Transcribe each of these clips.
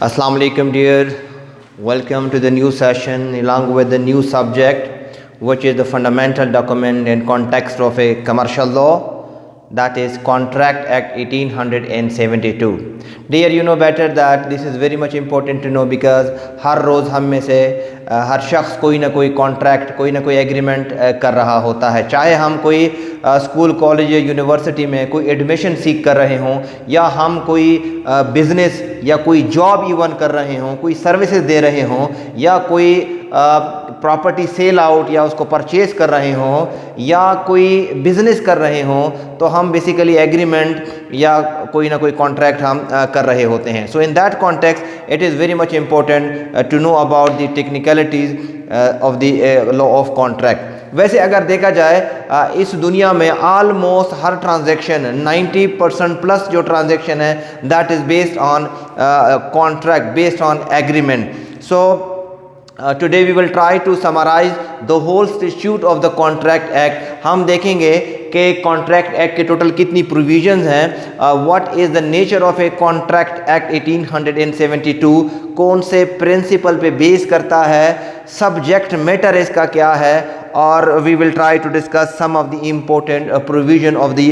Assalamu alaikum dear, welcome to the new session along with the new subject which is the fundamental document and context of a commercial law, that is Contract Act 1872. Dear, you know better that this is very much important to know because हर रोज़ हम में से हर शख्स कोई ना कोई contract कोई ना कोई एग्रीमेंट कर रहा होता है, चाहे हम कोई स्कूल कॉलेज या यूनिवर्सिटी में कोई एडमिशन सीख कर रहे हों या हम कोई बिज़नेस या कोई जॉब इवन कर रहे हों, कोई सर्विसेज दे रहे हों या कोई प्रॉपर्टी सेल आउट या उसको परचेज़ कर रहे हों या कोई बिज़नेस कर रहे हों, तो हम बेसिकली एग्रीमेंट या कोई ना कोई कॉन्ट्रैक्ट हम कर रहे होते हैं. So in that context it is very much important to know about the technicalities of the law of contract. वैसे अगर देखा जाए इस दुनिया में ऑलमोस्ट हर ट्रांजैक्शन 90% प्लस जो ट्रांजैक्शन है that is based on contract, based on agreement. So today we will try to summarize the whole statute of the Contract Act. हम देखेंगे कि Contract Act के टोटल कितनी प्रोविजंस हैं, what is the nature of a Contract Act 1872, कौन से principal पे base करता है, सब्जेक्ट मैटर इसका क्या है, और we will try to discuss some of the important provision of the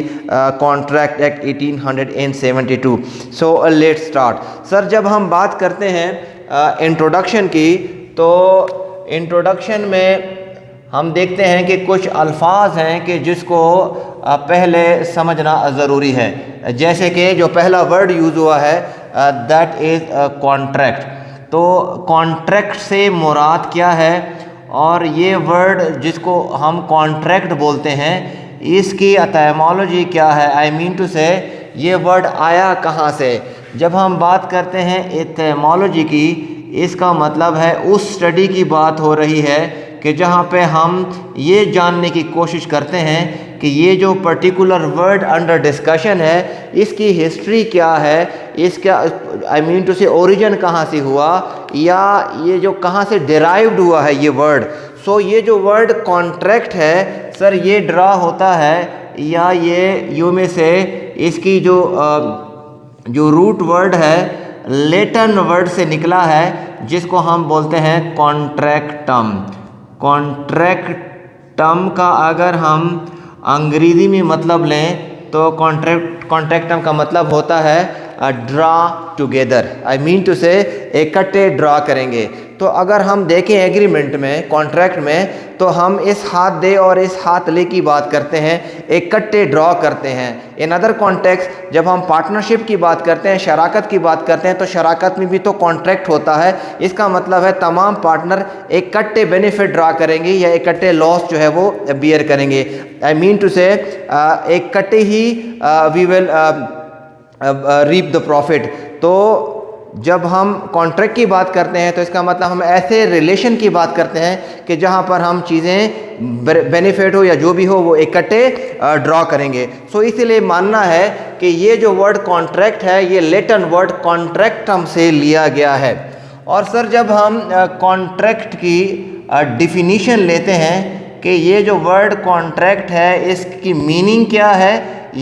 Contract Act 1872. So let's start. Sir, जब हम बात करते हैं इंट्रोडक्शन की, तो इंट्रोडक्शन में हम देखते हैं कि कुछ अल्फाज हैं कि जिसको पहले समझना ज़रूरी है. जैसे कि जो पहला वर्ड यूज़ हुआ है दैट इज़ कॉन्ट्रैक्ट. तो कॉन्ट्रैक्ट से मुराद क्या है और ये वर्ड जिसको हम कॉन्ट्रैक्ट बोलते हैं इसकी एटाइमोलॉजी क्या है, आई मीन टू से ये वर्ड आया कहाँ से. जब हम बात करते हैं एटाइमोलॉजी की, इसका मतलब है उस स्टडी की बात हो रही है कि जहाँ पे हम ये जानने की कोशिश करते हैं कि ये जो पर्टिकुलर वर्ड अंडर डिस्कशन है इसकी हिस्ट्री क्या है, इसका आई मीन टू से ओरिजिन कहाँ से हुआ या ये जो कहाँ से डिराइव्ड हुआ है ये वर्ड. सो ये जो वर्ड कॉन्ट्रैक्ट है सर, ये ड्रा होता है या ये यू में से इसकी जो रूट वर्ड है लेटिन वर्ड से निकला है जिसको हम बोलते हैं कॉन्ट्रैक्टम. कॉन्ट्रैक्टम का अगर हम अंग्रेज़ी में मतलब लें तो कॉन्ट्रैक्टम का मतलब होता है draw together, I mean to say इकट्ठे ड्रा करेंगे. तो अगर हम देखें एग्रीमेंट में, कॉन्ट्रैक्ट में, तो हम इस हाथ दे और इस हाथ ले की बात करते हैं, इकट्ठे ड्रॉ करते हैं. इन अदर कॉन्टेक्स्ट जब हम पार्टनरशिप की बात करते हैं, शराकत की बात करते हैं, तो शराकत में भी तो कॉन्ट्रैक्ट होता है. इसका मतलब है तमाम पार्टनर इकट्ठे बेनिफिट ड्रा करेंगे या इकट्ठे लॉस जो है वो बियर करेंगे, आई मीन टू से इकट्ठे ही we will reap the profit. तो जब हम कॉन्ट्रैक्ट की बात करते हैं तो इसका मतलब हम ऐसे रिलेशन की बात करते हैं कि जहां पर हम चीज़ें बेनिफिट हो या जो भी हो वो इकट्ठे ड्रॉ करेंगे. सो इसीलिए मानना है कि ये जो वर्ड कॉन्ट्रैक्ट है ये लेटिन वर्ड कॉन्ट्रैक्टम से लिया गया है. और सर, जब हम कॉन्ट्रैक्ट की डिफिनीशन लेते हैं कि ये जो वर्ड कॉन्ट्रैक्ट है इसकी मीनिंग क्या है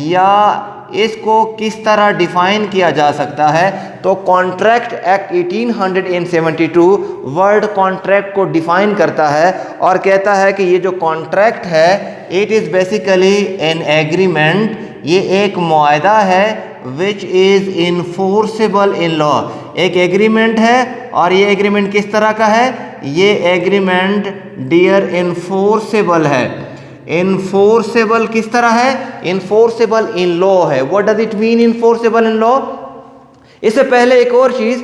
या इसको किस तरह डिफ़ाइन किया जा सकता है, तो कॉन्ट्रैक्ट एक्ट 1872 वर्ड कॉन्ट्रैक्ट को डिफ़ाइन करता है और कहता है कि ये जो कॉन्ट्रैक्ट है it is basically an agreement, ये एक मुआहदा है which is enforceable in law. एक एग्रीमेंट है और ये एग्रीमेंट किस तरह का है, ये एग्रीमेंट डियर इन्फोर्सेबल है. इन्फोर्सेबल किस तरह है, इन्फोर्सेबल इन लॉ है. What does it mean enforceable in law. इससे पहले एक और चीज़,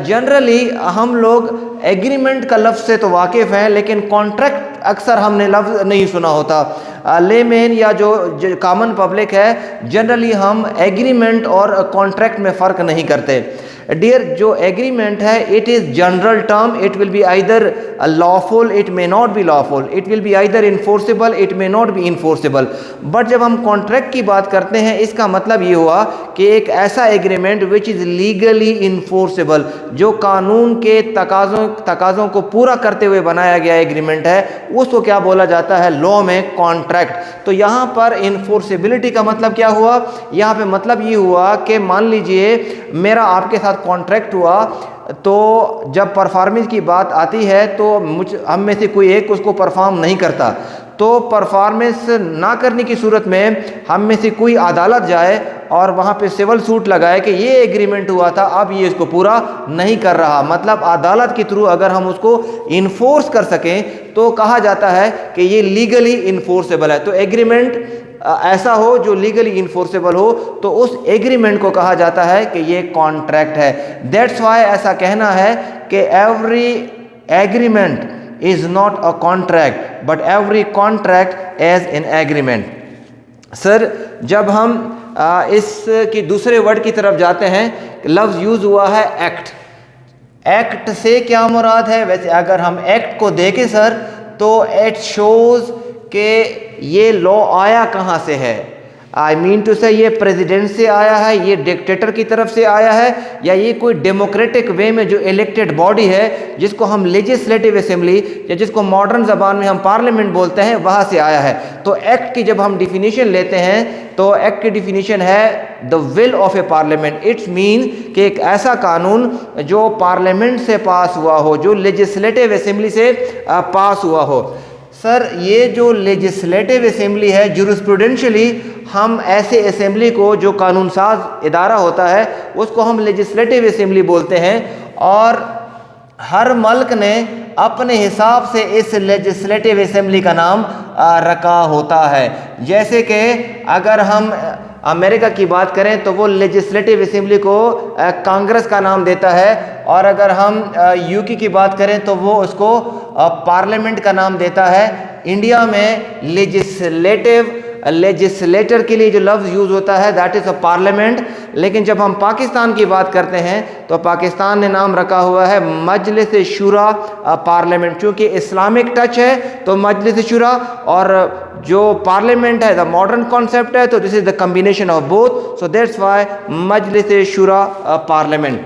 जनरली हम लोग एग्रीमेंट का लफ्ज़ से तो वाकिफ़ हैं लेकिन कॉन्ट्रैक्ट अक्सर हमने लफ्ज़ नहीं सुना होता. लेमेन या जो कॉमन पब्लिक है जनरली हम एग्रीमेंट और कॉन्ट्रैक्ट में फ़र्क नहीं करते. डियर, जो एग्रीमेंट है it is general term, it will be either lawful, it may not be lawful, it will be either enforceable, it may not be enforceable. But जब हम कॉन्ट्रैक्ट की बात करते हैं इसका मतलब ये हुआ कि एक ऐसा agreement which is legally enforceable, जो कानून के तकाज़ों को पूरा करते हुए बनाया गया एग्रीमेंट है, उसको क्या बोला जाता है लॉ में कॉन्ट्रैक्ट. तो यहाँ पर इन्फोर्सेबिलिटी का मतलब क्या हुआ, यहाँ पे मतलब ये हुआ कि मान लीजिए मेरा आपके साथ कॉन्ट्रैक्ट हुआ तो जब परफॉर्मेंस की बात आती है तो हम में से कोई एक उसको परफॉर्म नहीं करता, तो परफॉर्मेंस ना करने की सूरत में हम में से कोई अदालत जाए और वहाँ पे सिविल सूट लगाए कि ये एग्रीमेंट हुआ था, अब ये इसको पूरा नहीं कर रहा, मतलब अदालत के थ्रू अगर हम उसको इन्फोर्स कर सकें तो कहा जाता है कि ये लीगली इन्फोर्सेबल है। तो एग्रीमेंट ऐसा हो जो लीगली इन्फोर्सेबल हो तो उस एग्रीमेंट को कहा जाता है कि ये कॉन्ट्रैक्ट है। दैट्स वाई ऐसा कहना है कि every agreement is not a contract but every contract as an agreement। Sir जब हम इसकी दूसरे वर्ड की तरफ जाते हैं, लफ्ज़ यूज़ हुआ है एक्ट। एक्ट से क्या मुराद है? वैसे अगर हम एक्ट को देखें सर तो इट शोज़ कि ये लॉ आया कहाँ से है। आई मीन टू से ये प्रेसिडेंट से आया है, ये डिक्टेटर की तरफ से आया है, या ये कोई डेमोक्रेटिक वे में जो इलेक्टेड बॉडी है जिसको हम लेजिस्लेटिव असेंबली या जिसको मॉडर्न ज़बान में हम पार्लियामेंट बोलते हैं वहाँ से आया है। तो एक्ट की जब हम डिफिनीशन लेते हैं तो एक्ट की डिफिनीशन है the will of A parliament. It's mean कि एक ऐसा कानून जो पार्लियामेंट से पास हुआ हो, जो लेजिस्लेटिव असेंबली से पास हुआ हो। सर ये जो लेजिस्लेटिव असेंबली है, जुरिस्प्रूडेंशियली हम ऐसे असेंबली को जो कानून साज इदारा होता है उसको हम लेजिस्लेटिव असेंबली बोलते हैं, और हर मुल्क ने अपने हिसाब से इस लेजिस्लेटिव असेंबली का नाम रखा होता है। जैसे कि अगर हम अमेरिका की बात करें तो वो लेजिस्लेटिव असेंबली को कांग्रेस का नाम देता है, और अगर हम यूके की बात करें तो वो उसको पार्लियामेंट का नाम देता है। इंडिया में लेजिस्लेटर के लिए जो लफ्ज़ यूज़ होता है दैट इज़ अ पार्लियामेंट। लेकिन जब हम पाकिस्तान की बात करते हैं तो पाकिस्तान ने नाम रखा हुआ है मजलिस शुरा पार्लियामेंट। चूँकि इस्लामिक टच है तो मजलिस शुरा, और जो पार्लियामेंट है द मॉडर्न कॉन्सेप्ट है, तो this is the combination of both, so that's why Majlis Shura parliament.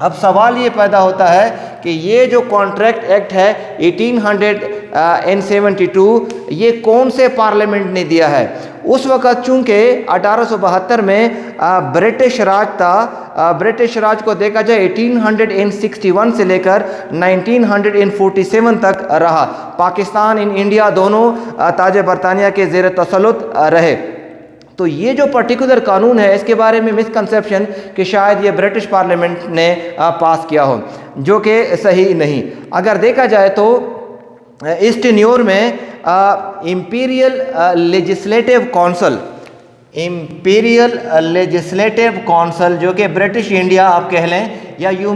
अब सवाल ये पैदा होता है कि ये जो कॉन्ट्रैक्ट एक्ट है 1872 ये कौन से पार्लियामेंट ने दिया है? उस वक़्त चूँकि 1872 में ब्रिटिश राज था, ब्रिटिश राज को देखा जाए 1861 से लेकर 1947 तक रहा। पाकिस्तान इन इंडिया दोनों ताज बरतानिया के ज़ेर तसल्लुत रहे। तो ये जो पर्टिकुलर कानून है इसके बारे में मिसकंसेप्शन कि शायद ये ब्रिटिश पार्लियामेंट ने पास किया हो, जो कि सही नहीं। अगर देखा जाए तो इस टेन्योर में इंपीरियल लेजिस्लेटिव काउंसिल जो कि ब्रिटिश इंडिया आप कह लें, या यूँ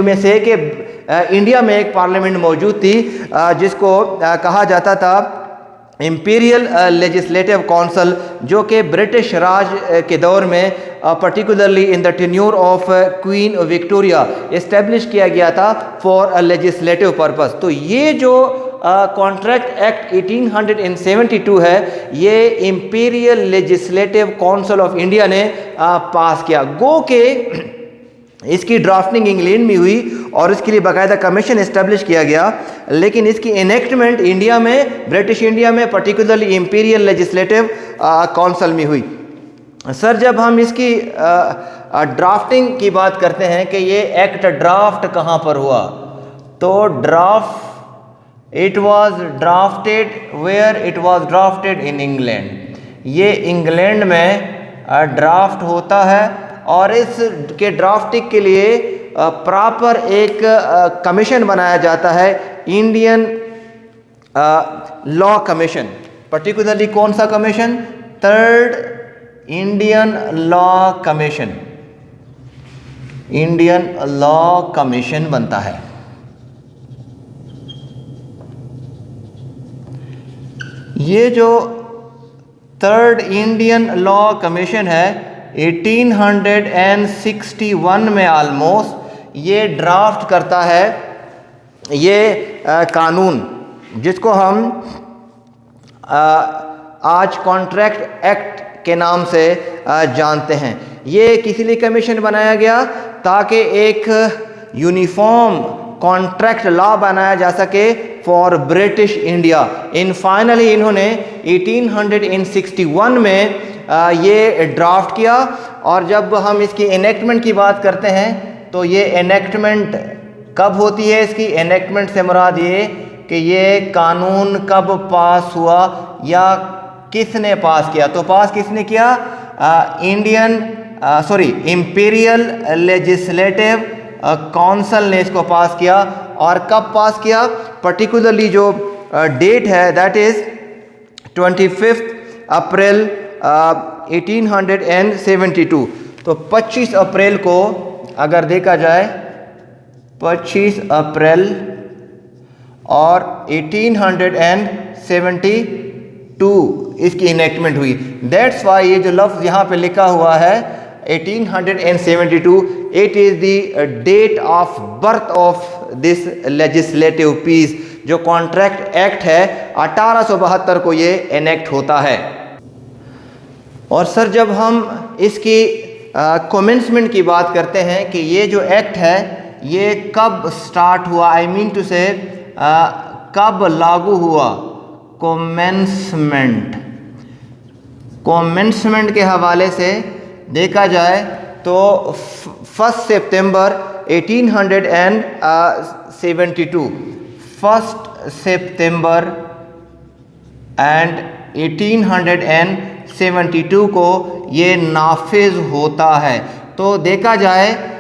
में से कि इंडिया में एक पार्लियामेंट मौजूद थी जिसको कहा जाता था इंपीरियल लेजिस्लेटिव काउंसिल, जो कि ब्रिटिश राज के दौर में particularly in the tenure of queen Victoria establish किया गया था फॉर अ लेजिस्लेटिव पर्पस। तो ये जो कॉन्ट्रैक्ट एक्ट 1872 है ये imperial legislative council of India ने पास किया। गो के इसकी ड्राफ्टिंग इंग्लैंड में हुई और इसके लिए बाकायदा कमीशन इस्टेब्लिश किया गया, लेकिन इसकी इनेक्टमेंट इंडिया में, ब्रिटिश इंडिया में पर्टिकुलरली इंपीरियल लेजिस्लेटिव काउंसिल में हुई। सर जब हम इसकी ड्राफ्टिंग की बात करते हैं कि ये एक्ट ड्राफ्ट कहाँ पर हुआ, तो it was drafted where it was drafted in England. ये इंग्लैंड में ड्राफ्ट होता है, और इस के ड्राफ्टिंग के लिए प्रॉपर एक कमीशन बनाया जाता है, इंडियन लॉ कमीशन। पर्टिकुलरली कौन सा commission? Third Indian law commission, Indian law commission बनता है। ये जो थर्ड इंडियन लॉ कमीशन है 1861 में ऑलमोस्ट ये ड्राफ्ट करता है ये कानून, जिसको हम आज कॉन्ट्रैक्ट एक्ट के नाम से जानते हैं। ये किसी लिए कमीशन बनाया गया ताकि एक यूनिफॉर्म कॉन्ट्रैक्ट लॉ बनाया जा सके फॉर ब्रिटिश इंडिया। फाइनली इन्होंने 1861 में ये ड्राफ्ट किया, और जब हम इसकी इनेक्टमेंट की बात करते हैं तो ये एनेक्टमेंट कब होती है? इसकी एनेक्टमेंट से मुराद ये कि ये कानून कब पास हुआ या किसने पास किया। तो पास किसने किया? इंपीरियल लेजिस्लेटिव काउंसिल ने इसको पास किया। और कब पास किया? पर्टिकुलरली जो डेट है दैट इज 25 अप्रैल 1872। तो 25 अप्रैल को अगर देखा जाए 25 अप्रैल और 1872 इसकी इनेक्टमेंट हुई। दैट्स वाई ये जो लफ्ज़ यहाँ पे लिखा हुआ है 1872, it is the date of birth of this legislative piece. जो कॉन्ट्रैक्ट एक्ट है 1872 को ये एनेक्ट होता है। और सर जब हम इसकी कमेंसमेंट की बात करते हैं कि ये जो एक्ट है ये कब स्टार्ट हुआ, आई मीन टू से कब लागू हुआ, कमेंसमेंट के हवाले से देखा जाए तो 1 सितंबर 1872, 1 सितंबर एंड 1872 को ये नाफिज होता है। तो देखा जाए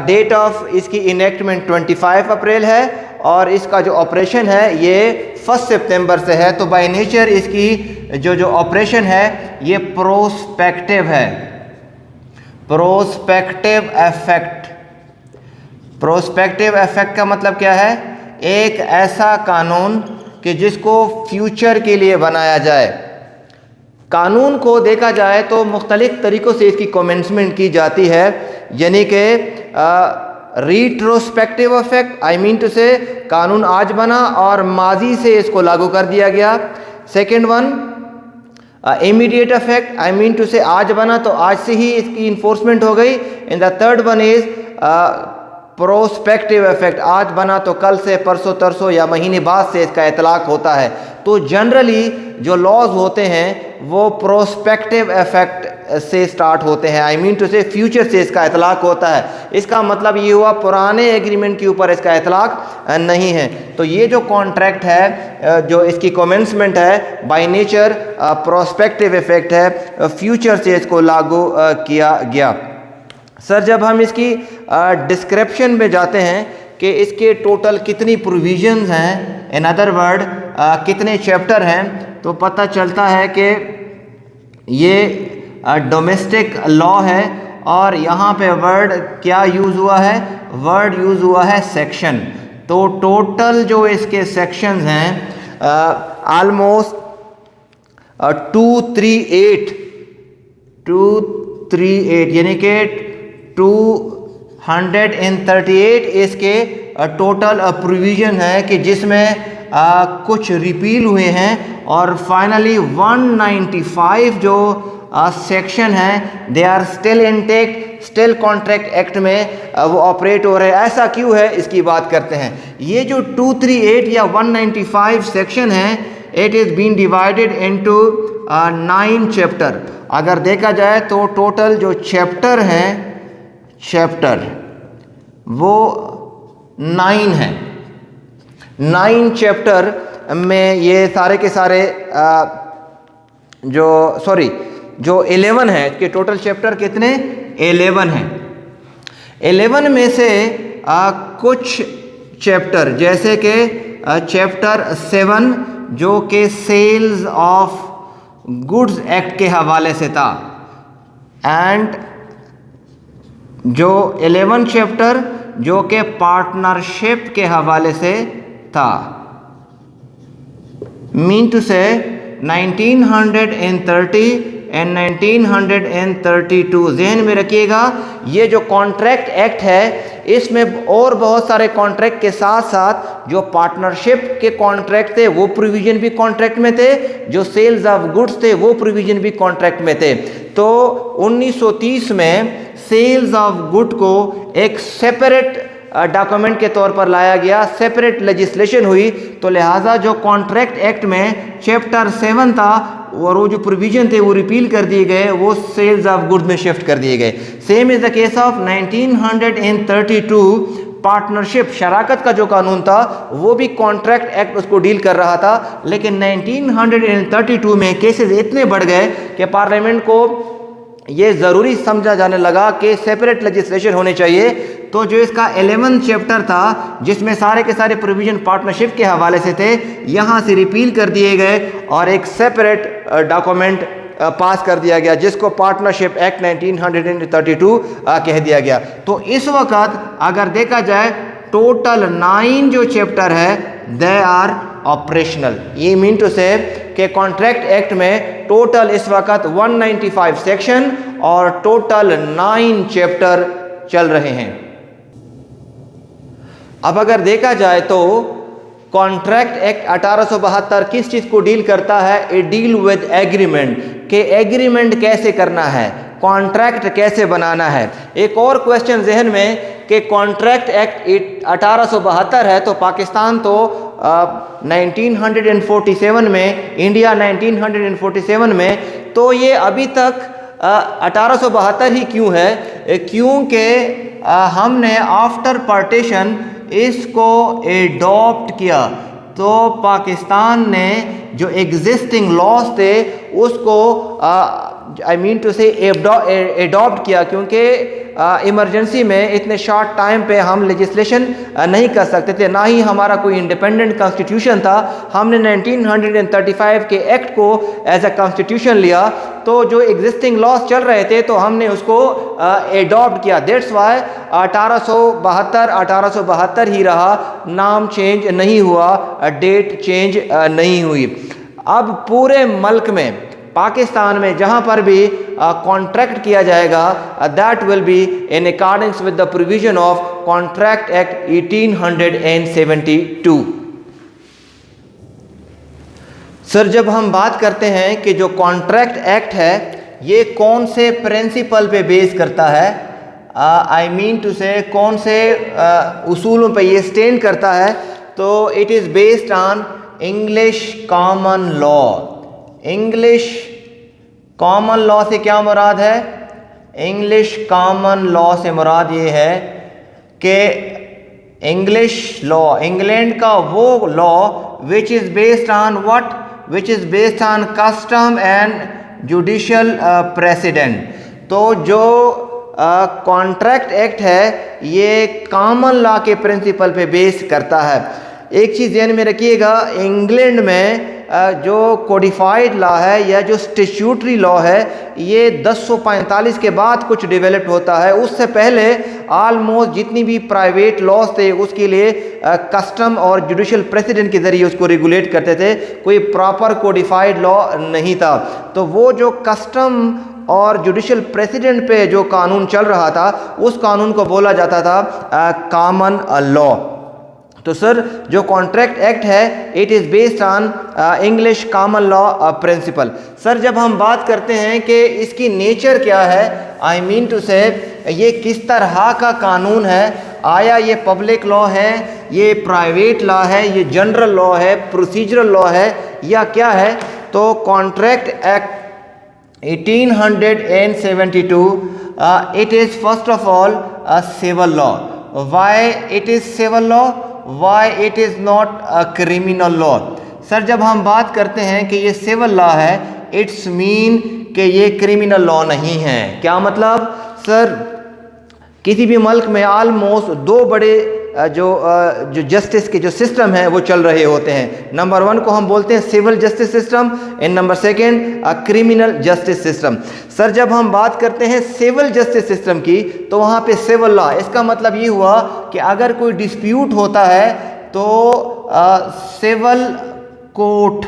डेट ऑफ इसकी इनेक्टमेंट 25 अप्रैल है और इसका जो ऑपरेशन है ये 1 सितंबर से है। तो बाय नेचर इसकी जो ऑपरेशन है ये प्रोस्पेक्टिव है, प्रोस्पेक्टिव इफेक्ट। प्रोस्पेक्टिव इफेक्ट का मतलब क्या है? एक ऐसा कानून कि जिसको फ्यूचर के लिए बनाया जाए। कानून को देखा जाए तो मुख्तलिफ तरीक़ों से इसकी कमेंसमेंट की जाती है, यानी कि retrospective effect, I mean to say कानून आज बना और माजी से इसको लागू कर दिया गया। Second one immediate effect, I mean to say आज बना तो आज से ही इसकी इन्फोर्समेंट हो गई। In the third one is prospective effect, आज बना तो कल से, परसों तरसों या महीने बाद से इसका इतलाक होता है। तो जनरली जो लॉज होते हैं वो प्रोस्पेक्टिव इफेक्ट से स्टार्ट होते हैं, आई मीन टू से फ्यूचर से इसका इतलाक होता है। इसका मतलब ये हुआ पुराने एग्रीमेंट के ऊपर इसका इतलाक नहीं है। तो ये जो कॉन्ट्रैक्ट है, जो इसकी कमेंसमेंट है, बाय नेचर प्रोस्पेक्टिव इफेक्ट है, फ्यूचर से इसको लागू किया गया। सर जब हम इसकी डिस्क्रिप्शन में जाते हैं कि इसके टोटल कितनी प्रोविजंस हैं, इन अदर वर्ड कितने चैप्टर हैं, तो पता चलता है कि ये डोमेस्टिक लॉ है। और यहाँ पे वर्ड क्या यूज़ हुआ है? वर्ड यूज़ हुआ है सेक्शन। तो टोटल जो इसके सेक्शंस हैं ऑलमोस्ट 238 यानी कि 238 इसके टोटल प्रोविज़न है कि जिसमें कुछ रिपील हुए हैं और फाइनली 195 जो सेक्शन है they are still intact, still contract act में वो ऑपरेट हो रहे हैं। ऐसा क्यों है इसकी बात करते हैं। ये जो 238 या 195 सेक्शन है it is been divided into 9 chapter. अगर देखा जाए तो टोटल जो चैप्टर हैं, चैप्टर वो 9 हैं। 9 चैप्टर में ये सारे के सारे जो 11 है कि टोटल चैप्टर कितने? 11 हैं। 11 में से कुछ चैप्टर जैसे कि चैप्टर 7 जो कि सेल्स ऑफ गुड्स एक्ट के हवाले से था, एंड जो 11 चैप्टर जो कि पार्टनरशिप के हवाले से था। मीन टू से 1930 एंड 1932 जहन में रखिएगा। ये जो कॉन्ट्रैक्ट एक्ट है इसमें और बहुत सारे कॉन्ट्रैक्ट के साथ साथ जो पार्टनरशिप के कॉन्ट्रैक्ट थे वो प्रोविजन भी कॉन्ट्रैक्ट में थे, जो सेल्स ऑफ गुड्स थे वो प्रोविजन भी कॉन्ट्रैक्ट में थे। तो 1930 में सेल्स ऑफ गुड को एक सेपरेट डॉक्यूमेंट के तौर पर लाया गया, सेपरेट लेजिस्लेशन हुई। तो लिहाजा जो कॉन्ट्रैक्ट एक्ट में चैप्टर 7 था और वो जो प्रोविजन थे वो रिपील कर दिए गए, वो सेल्स ऑफ गुड्स में शिफ्ट कर दिए गए। Same is the case of 1932 partnership, शराकत का जो कानून था वो भी कॉन्ट्रैक्ट एक्ट उसको डील कर रहा था, लेकिन 1932 में केसेस इतने बढ़ गए कि पार्लियामेंट को ये ज़रूरी समझा जाने लगा कि सेपरेट लेजिस्लेशन होने चाहिए। तो जो इसका 11th चैप्टर था जिसमें सारे के सारे प्रोविजन पार्टनरशिप के हवाले से थे, यहाँ से रिपील कर दिए गए और एक सेपरेट डॉक्यूमेंट पास कर दिया गया जिसको पार्टनरशिप एक्ट 1932 कह दिया गया। तो इस वक्त अगर देखा जाए टोटल 9 जो चैप्टर है दे आर ऑपरेशनल। ये मीन टू से कि कॉन्ट्रैक्ट एक्ट में टोटल इस वक्त 195 सेक्शन और टोटल 9 चैप्टर चल रहे हैं। अब अगर देखा जाए तो कॉन्ट्रैक्ट एक्ट 1872 किस चीज़ को डील करता है? इट डील विद एग्रीमेंट, कि एग्रीमेंट कैसे करना है, कॉन्ट्रैक्ट कैसे बनाना है। एक और क्वेश्चन जहन में कि कॉन्ट्रैक्ट एक्ट 1872 है तो पाकिस्तान तो 1947 में, इंडिया 1947 में, तो ये अभी तक 1872 ही क्यों है? क्योंकि हमने आफ्टर पार्टीशन इसको एडॉप्ट किया। तो पाकिस्तान ने जो एग्जिस्टिंग लॉज थे उसको आई मीन टू से एडॉप्ट किया, क्योंकि इमरजेंसी में इतने शॉर्ट टाइम पे हम लेजिस्लेशन नहीं कर सकते थे, ना ही हमारा कोई इंडिपेंडेंट कॉन्स्टिट्यूशन था। हमने 1935 के एक्ट को एज अ कॉन्स्टिट्यूशन लिया, तो जो एग्जिस्टिंग लॉज चल रहे थे तो हमने उसको एडॉप्ट किया। दैट्स वाई 1872 ही रहा, नाम चेंज नहीं हुआ, डेट चेंज नहीं हुई। अब पूरे मुल्क में पाकिस्तान में जहाँ पर भी कॉन्ट्रैक्ट किया जाएगा that will be in according with the provision of contract act 1872। Sir, जब हम बात करते हैं कि जो कॉन्ट्रैक्ट एक्ट है ये कौन से प्रिंसिपल पे बेस करता है, आई मीन टू से कौन से उसूलों पे ये स्टैंड करता है, तो it is based on English common law. English common law से क्या मुराद है? इंग्लिश कॉमन लॉ से मुराद ये है कि इंग्लिश लॉ, इंग्लैंड का वो law which is based on what? Which is based on custom and judicial president. तो जो कॉन्ट्रैक्ट एक्ट है ये कॉमन लॉ के प्रिंसिपल पे बेस करता है। एक चीज़ ध्यान में रखिएगा, इंग्लैंड में जो कोडिफाइड लॉ है या जो स्टैट्यूटरी लॉ है ये 1045 के बाद कुछ डेवलप होता है। उससे पहले ऑलमोस्ट जितनी भी प्राइवेट लॉज थे उसके लिए कस्टम और जुडिशल प्रेसिडेंट के ज़रिए उसको रेगुलेट करते थे, कोई प्रॉपर कोडिफाइड लॉ नहीं था। तो वो जो कस्टम और जुडिशल प्रेसिडेंट पे जो कानून चल रहा था उस कानून को बोला जाता था कॉमन लॉ। तो सर, जो कॉन्ट्रैक्ट एक्ट है it is based on English common law principal. Sir, जब हम बात करते हैं कि इसकी नेचर क्या है, आई मीन टू से ये किस तरह का कानून है, आया ये पब्लिक लॉ है, ये प्राइवेट लॉ है, ये जनरल लॉ है, प्रोसीजरल लॉ है या क्या है? तो contract act 1872 it is first of all a civil law. Why it is civil law? Why it is not a criminal law? Sir, जब हम बात करते हैं कि ये सिविल लॉ है इट्स मीन कि ये क्रिमिनल लॉ नहीं है। क्या मतलब? सर, किसी भी मुल्क में ऑलमोस्ट दो बड़े जो जस्टिस के जो सिस्टम है वो चल रहे होते हैं। नंबर 1 को हम बोलते हैं civil justice system and number 2 criminal justice system. Sir, जब हम बात करते हैं सिविल जस्टिस सिस्टम की तो वहाँ पे सिविल लॉ, इसका मतलब ये हुआ कि अगर कोई डिस्प्यूट होता है तो सिविल कोर्ट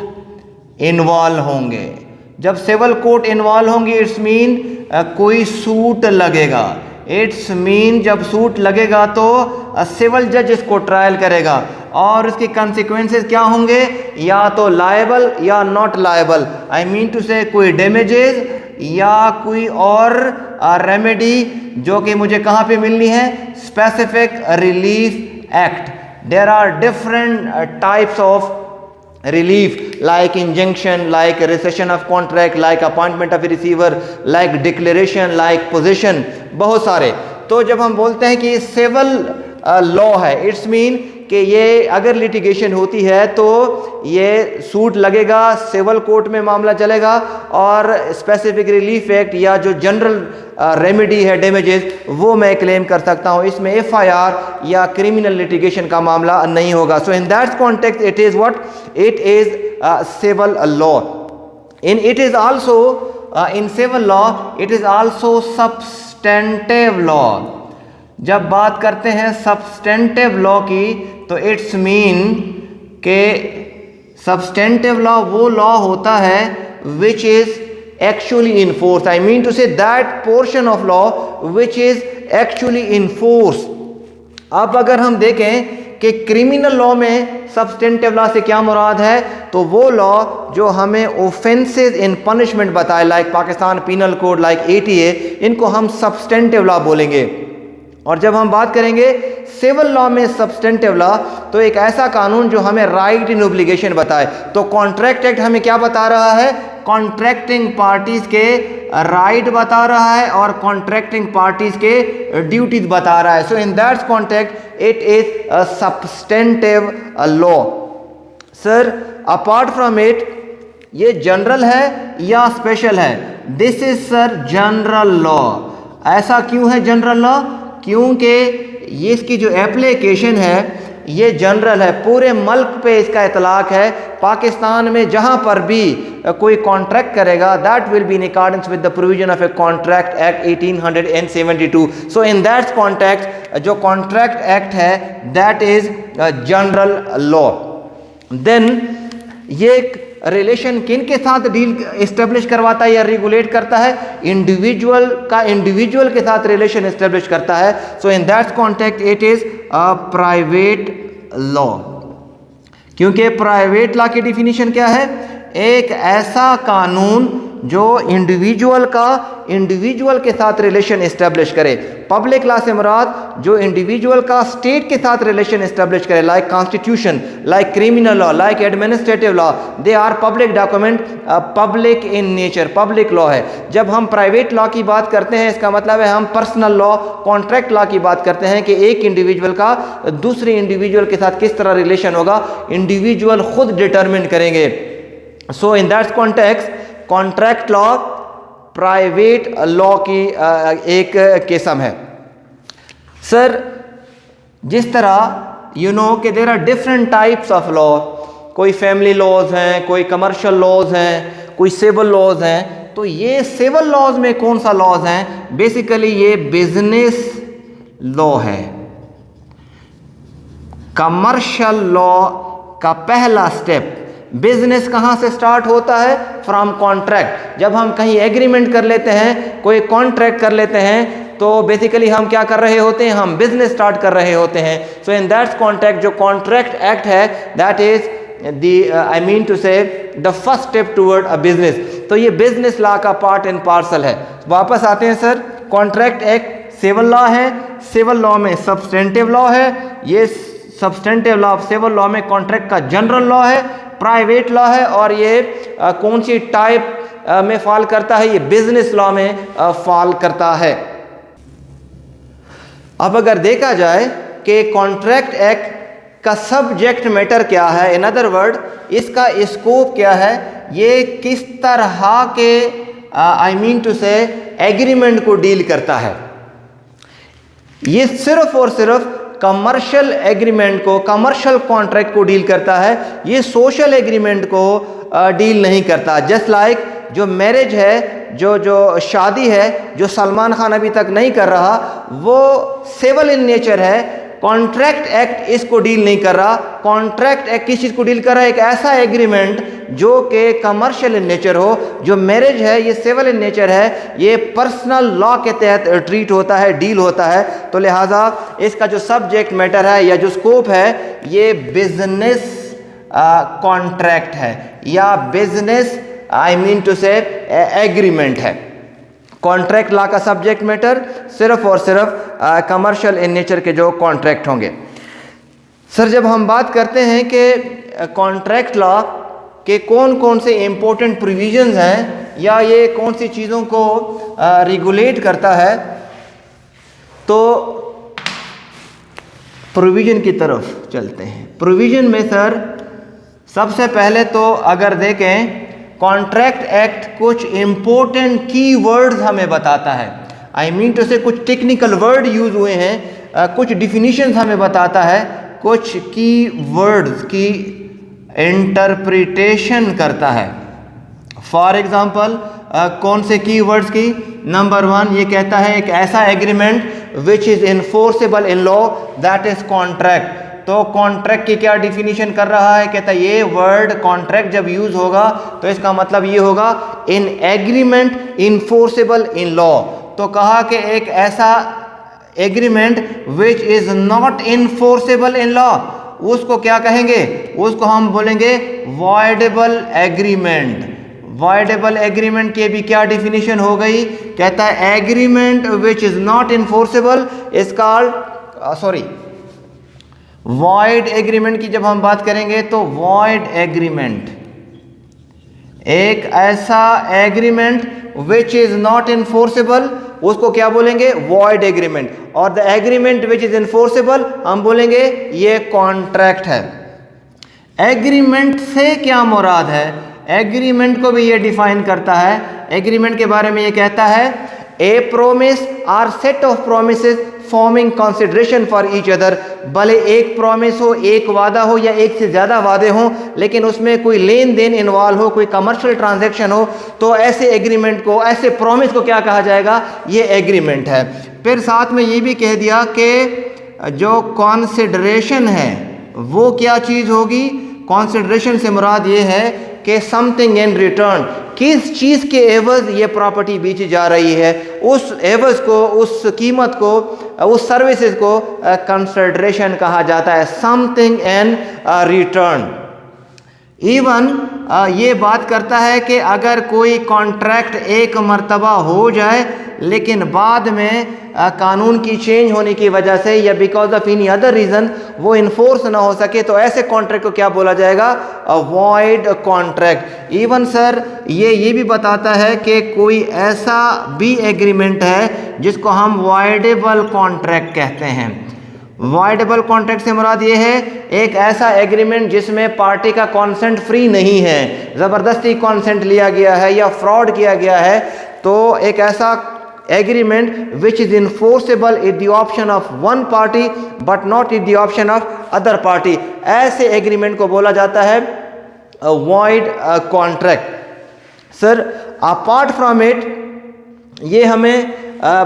इन्वॉल्व होंगे। जब सिविल कोर्ट इन्वॉल्व होंगे इट्स मीन कोई सूट लगेगा। इट्स मीन जब सूट लगेगा तो सिविल जज इसको ट्रायल करेगा और उसके कंसिक्वेंसेस क्या होंगे, या तो लायबल या not liable. I mean to say कोई डैमेजेस या कोई और रेमेडी जो कि मुझे कहाँ पे मिलनी है? Specific relief act. There are different types of relief like injunction, like rescission of contract, like appointment of a receiver, like declaration, like possession, बहुत सारे। तो जब हम बोलते हैं कि सिविल लॉ है, इट्स मीन कि ये अगर लिटिगेशन होती है तो ये सूट लगेगा, सिविल कोर्ट में मामला चलेगा और स्पेसिफिक रिलीफ एक्ट या जो जनरल रेमेडी है डैमेजेस वो मैं क्लेम कर सकता हूँ। इसमें एफआईआर या क्रिमिनल लिटिगेशन का मामला नहीं होगा। So in that context it is what, it is civil law. In it is also in civil law it is also substantive law. जब बात करते हैं सब्सटेंटिव लॉ की तो इट्स मीन के सब्सटेंटिव लॉ वो लॉ होता है which is actually in force. I mean to say that portion of law which is actually in force. अब अगर हम देखें कि क्रिमिनल लॉ में सब्सटेंटिव लॉ से क्या मुराद है, तो वो लॉ जो हमें ऑफेंसेस इन पनिशमेंट बताए, like Pakistan penal code, like ATA, इनको हम सब्सटेंटिव लॉ बोलेंगे। और जब हम बात करेंगे सिविल लॉ में सब्सटेंटिव लॉ, तो एक ऐसा कानून जो हमें राइट इन ऑब्लिगेशन बताए। तो कॉन्ट्रैक्ट एक्ट हमें क्या बता रहा है, कॉन्ट्रैक्टिंग पार्टीज के राइट बता रहा है और कॉन्ट्रैक्टिंग पार्टीज के ड्यूटीज बता रहा है। So in that context it is a substantive law. Sir apart from it ये जनरल है या स्पेशल है? This is sir general law. ऐसा क्यों है जनरल लॉ? क्योंकि ये इसकी जो एप्लीकेशन है ये जनरल है, पूरे मुल्क पे इसका इतलाक है। पाकिस्तान में जहाँ पर भी कोई कॉन्ट्रैक्ट करेगा that will be in accordance with the provision of a contract act 1872। So in that context जो कॉन्ट्रैक्ट एक्ट है that is general law. Then ये रिलेशन किन के साथ डील इस्टेब्लिश करवाता है या रेगुलेट करता है? इंडिविजुअल का इंडिविजुअल के साथ रिलेशन इस्टेब्लिश करता है। So in that context it is a private law. क्योंकि प्राइवेट लॉ की डिफिनीशन क्या है? एक ऐसा कानून जो इंडिविजुअल के साथ रिलेशन इस्टेब्लिश करे। पब्लिक लॉ से मुराद जो इंडिविजुअल का स्टेट के साथ रिलेशन इस्टेब्लिश करे, like constitution, like criminal law, like administrative law, they are public document, public in nature, public law है। जब हम प्राइवेट लॉ की बात करते हैं इसका मतलब है हम पर्सनल लॉ, कॉन्ट्रैक्ट लॉ की बात करते हैं कि एक इंडिविजुअल का दूसरे इंडिविजुअल के साथ किस तरह रिलेशन होगा, इंडिविजुअल खुद डिटरमिन करेंगे। So in that context contract law private law की एक किस्म है। सर जिस तरह यू नो कि there are different types of law, कोई फैमिली लॉज हैं, कोई कमर्शियल लॉज हैं, कोई सिविल लॉज हैं, तो ये सिविल लॉज में कौन सा लॉज हैं? बेसिकली ये बिजनेस लॉ है। कमर्शियल लॉ का पहला स्टेप, बिजनेस कहाँ से स्टार्ट होता है? From contract. जब हम कहीं एग्रीमेंट कर लेते हैं, कोई कॉन्ट्रैक्ट कर लेते हैं, तो बेसिकली हम क्या कर रहे होते हैं? हम बिजनेस स्टार्ट कर रहे होते हैं। सो इन दैट कॉन्ट्रैक्ट जो कॉन्ट्रैक्ट एक्ट है that is I mean to say the first step toward a business. तो ये बिजनेस लॉ का पार्ट एंड पार्सल है। वापस आते हैं sir, contract act civil law है, सिविल लॉ में सब्सटेंटिव लॉ है, ये substantive law of civil law में कॉन्ट्रैक्ट का जनरल लॉ है, प्राइवेट लॉ है, और ये कौन सी टाइप में फॉल करता है? ये बिजनेस लॉ में फॉल करता है। अब अगर देखा जाए कि कॉन्ट्रैक्ट एक्ट का सब्जेक्ट मैटर क्या है, इन अदर वर्ड इसका स्कोप क्या है, ये किस तरह के आई मीन टू से एग्रीमेंट को डील करता है, ये सिर्फ और सिर्फ कमर्शियल एग्रीमेंट को, कमर्शियल कॉन्ट्रैक्ट को डील करता है, ये सोशल एग्रीमेंट को डील नहीं करता। जस्ट लाइक जो मैरिज है, जो शादी है, जो सलमान खान अभी तक नहीं कर रहा, वो सिविल इन नेचर है। कॉन्ट्रैक्ट एक्ट इसको डील नहीं कर रहा। कॉन्ट्रैक्ट एक्ट किस चीज़ को डील कर रहा है? एक ऐसा एग्रीमेंट जो कि कमर्शियल इन नेचर हो। जो मैरिज है ये सिविल इन नेचर है, ये पर्सनल लॉ के तहत ट्रीट होता है, डील होता है। तो लिहाजा इसका जो सब्जेक्ट मैटर है या जो स्कोप है ये बिजनेस कॉन्ट्रैक्ट है या बिजनेस आई मीन टू से एग्रीमेंट है। कॉन्ट्रैक्ट लॉ का सब्जेक्ट मैटर सिर्फ और सिर्फ कमर्शियल इन नेचर के जो कॉन्ट्रैक्ट होंगे। सर जब हम बात करते हैं कि कॉन्ट्रैक्ट लॉ कि कौन कौन से इम्पोर्टेंट प्रोविजंस हैं या ये कौन सी चीज़ों को रेगुलेट करता है। तो प्रोविज़न की तरफ चलते हैं। प्रोविज़न में सर सबसे पहले तो अगर देखें, कॉन्ट्रैक्ट एक्ट कुछ इम्पोर्टेंट की वर्ड्स हमें बताता है। आई मीन टू से कुछ टेक्निकल वर्ड यूज़ हुए हैं, कुछ डिफिनीशंस हमें बताता है, कुछ की वर्ड्स की इंटरप्रिटेशन करता है। फॉर एग्जाम्पल कौन से की वर्ड्स की? नंबर 1 ये कहता है एक ऐसा agreement which is enforceable in law that is contract. तो कॉन्ट्रैक्ट की क्या डिफिनीशन कर रहा है? कहता है ये वर्ड कॉन्ट्रैक्ट जब यूज़ होगा तो इसका मतलब ये होगा in agreement enforceable in law. तो कहा कि एक ऐसा agreement which is not enforceable in law, उसको क्या कहेंगे? उसको हम बोलेंगे वॉइडेबल एग्रीमेंट। वॉइडेबल एग्रीमेंट की भी क्या डिफिनीशन हो गई? कहता है agreement which is not enforceable is called void agreement की जब हम बात करेंगे तो वॉइड एग्रीमेंट, एक ऐसा agreement which is not enforceable, उसको क्या बोलेंगे? Void agreement. और the agreement which is enforceable हम बोलेंगे ये कॉन्ट्रैक्ट है। एग्रीमेंट से क्या मुराद है? एग्रीमेंट को भी ये डिफाइन करता है। एग्रीमेंट के बारे में ये कहता है a promise or set of promises forming consideration for each other. भले एक प्रॉमिस हो, एक वादा हो या एक से ज़्यादा वादे हों, लेकिन उसमें कोई लेन देन इन्वॉल्व हो, कोई कमर्शियल ट्रांजैक्शन हो, तो ऐसे एग्रीमेंट को, ऐसे प्रॉमिस को क्या कहा जाएगा? ये एग्रीमेंट है। फिर साथ में ये भी कह दिया कि जो कंसिडरेशन है वो क्या चीज़ होगी? कंसिडरेशन से मुराद ये है कि समथिंग इन रिटर्न, किस चीज़ के एवज ये प्रॉपर्टी बेची जा रही है, उस एवज को, उस कीमत को, उस सर्विसेज को कंसिडरेशन कहा जाता है, समथिंग इन रिटर्न। इवन ये बात करता है कि अगर कोई कॉन्ट्रैक्ट एक मर्तबा हो जाए लेकिन बाद में कानून की चेंज होने की वजह से या because of any other reason वो इन्फोर्स ना हो सके, तो ऐसे कॉन्ट्रैक्ट को क्या बोला जाएगा? Void contract. इवन सर ये भी बताता है कि कोई ऐसा भी एग्रीमेंट है जिसको हम वॉइडेबल कॉन्ट्रैक्ट कहते हैं। वॉइडेबल कॉन्ट्रैक्ट से मुराद ये है एक ऐसा एग्रीमेंट जिसमें पार्टी का कॉन्सेंट फ्री नहीं है, ज़बरदस्ती कॉन्सेंट लिया गया है या फ्रॉड किया गया है। तो एक ऐसा agreement which is enforceable it the option of one party but not it the option of other party, ऐसे एग्रीमेंट को बोला जाता है void contract. Sir apart from it ये हमें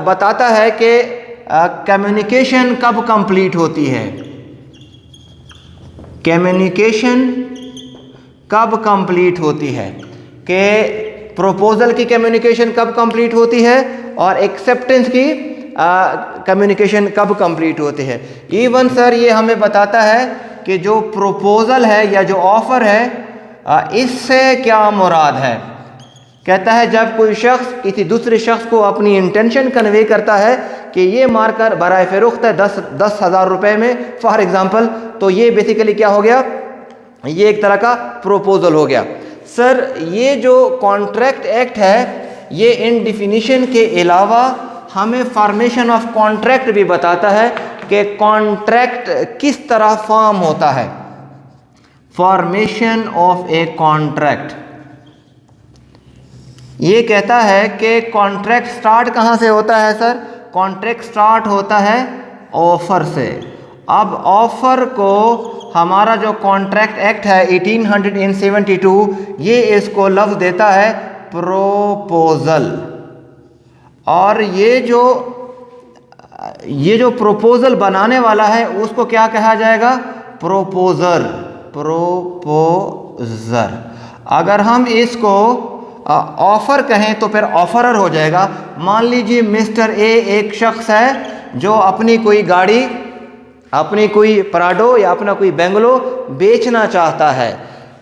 बताता है कि कम्युनिकेशन कब कंप्लीट होती है, कम्युनिकेशन कब कंप्लीट होती है, कि प्रपोजल की कम्युनिकेशन कब कंप्लीट होती है और एक्सेप्टेंस की कम्युनिकेशन कब कंप्लीट होती है। इवन सर ये हमें बताता है कि जो प्रपोजल है या जो ऑफ़र है इससे क्या मुराद है। कहता है जब कोई शख्स किसी दूसरे शख्स को अपनी इंटेंशन कन्वे करता है कि ये मारकर बराए फ़रोख्त है 10,000 रुपये में फॉर एग्ज़ाम्पल, तो ये बेसिकली क्या हो गया? ये एक तरह का प्रपोजल हो गया। सर ये जो कॉन्ट्रैक्ट एक्ट है ये इन डिफिनीशन के अलावा हमें फॉर्मेशन ऑफ कॉन्ट्रैक्ट भी बताता है कि कॉन्ट्रैक्ट किस तरह फॉर्म होता है। फॉर्मेशन ऑफ ए कॉन्ट्रैक्ट ये कहता है कि कॉन्ट्रैक्ट स्टार्ट कहाँ से होता है सर? कॉन्ट्रैक्ट स्टार्ट होता है ऑफ़र से। अब ऑफ़र को हमारा जो कॉन्ट्रैक्ट एक्ट है 1872 ये इसको लफ्ज़ देता है प्रोपोज़ल। और ये जो प्रोपोज़ल बनाने वाला है उसको क्या कहा जाएगा? प्रोपोज़र, प्रोपोज़र। अगर हम इसको ऑफ़र कहें तो फिर ऑफरर हो जाएगा। मान लीजिए मिस्टर ए एक शख्स है जो अपनी कोई गाड़ी, अपनी कोई प्राडो या अपना कोई बेंगलो बेचना चाहता है,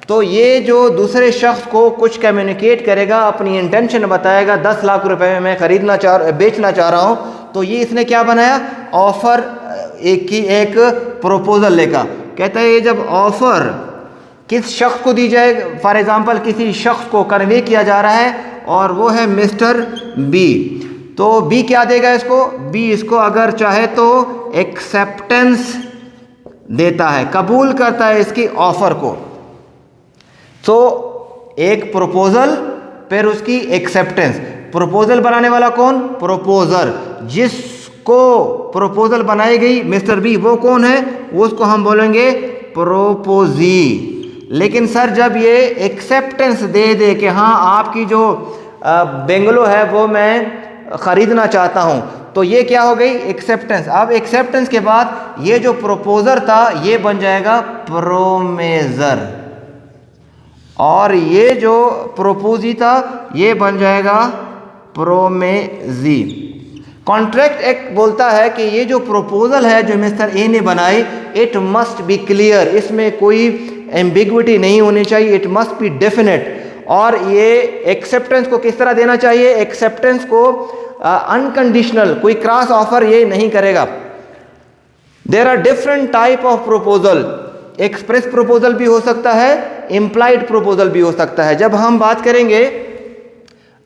तो ये जो दूसरे शख्स को कुछ कम्युनिकेट करेगा, अपनी इंटेंशन बताएगा 10 लाख रुपए में मैं बेचना चाह रहा हूँ, तो ये इसने क्या बनाया? ऑफ़र एक प्रोपोज़ल लेगा। कहता है ये जब ऑफ़र किस शख्स को दी जाए, फॉर एग्जांपल किसी शख्स को कन्वे किया जा रहा है और वो है मिस्टर बी, तो बी क्या देगा इसको, बी इसको अगर चाहे तो एक्सेप्टेंस देता है, कबूल करता है इसकी ऑफर को। तो एक प्रपोजल फिर उसकी एक्सेप्टेंस। प्रपोजल बनाने वाला कौन, प्रोपोजर, जिसको प्रपोजल बनाई गई मिस्टर बी वो कौन है, वो उसको हम बोलेंगे प्रोपोजी। लेकिन सर जब ये एक्सेप्टेंस दे दे कि हाँ आपकी जो बेंगलो है वो मैं ख़रीदना चाहता हूँ, तो ये क्या हो गई, एक्सेप्टेंस। अब एक्सेप्टेंस के बाद ये जो प्रोपोजर था ये बन जाएगा प्रोमेजर, और ये जो प्रोपोजी था ये बन जाएगा प्रोमेजी। कॉन्ट्रैक्ट एक्ट बोलता है कि ये जो प्रपोजल है जो मिस्टर ए ने बनाई, इट मस्ट बी क्लियर, इसमें कोई एम्बिग्विटी नहीं होनी चाहिए, इट मस्ट बी डेफिनेट। और ये एक्सेप्टेंस को किस तरह देना चाहिए, एक्सेप्टेंस को अनकंडीशनल, कोई क्रॉस ऑफर ये नहीं करेगा। There are different type of proposal, express proposal भी हो सकता है, इम्प्लाइड प्रपोजल भी हो सकता है। जब हम बात करेंगे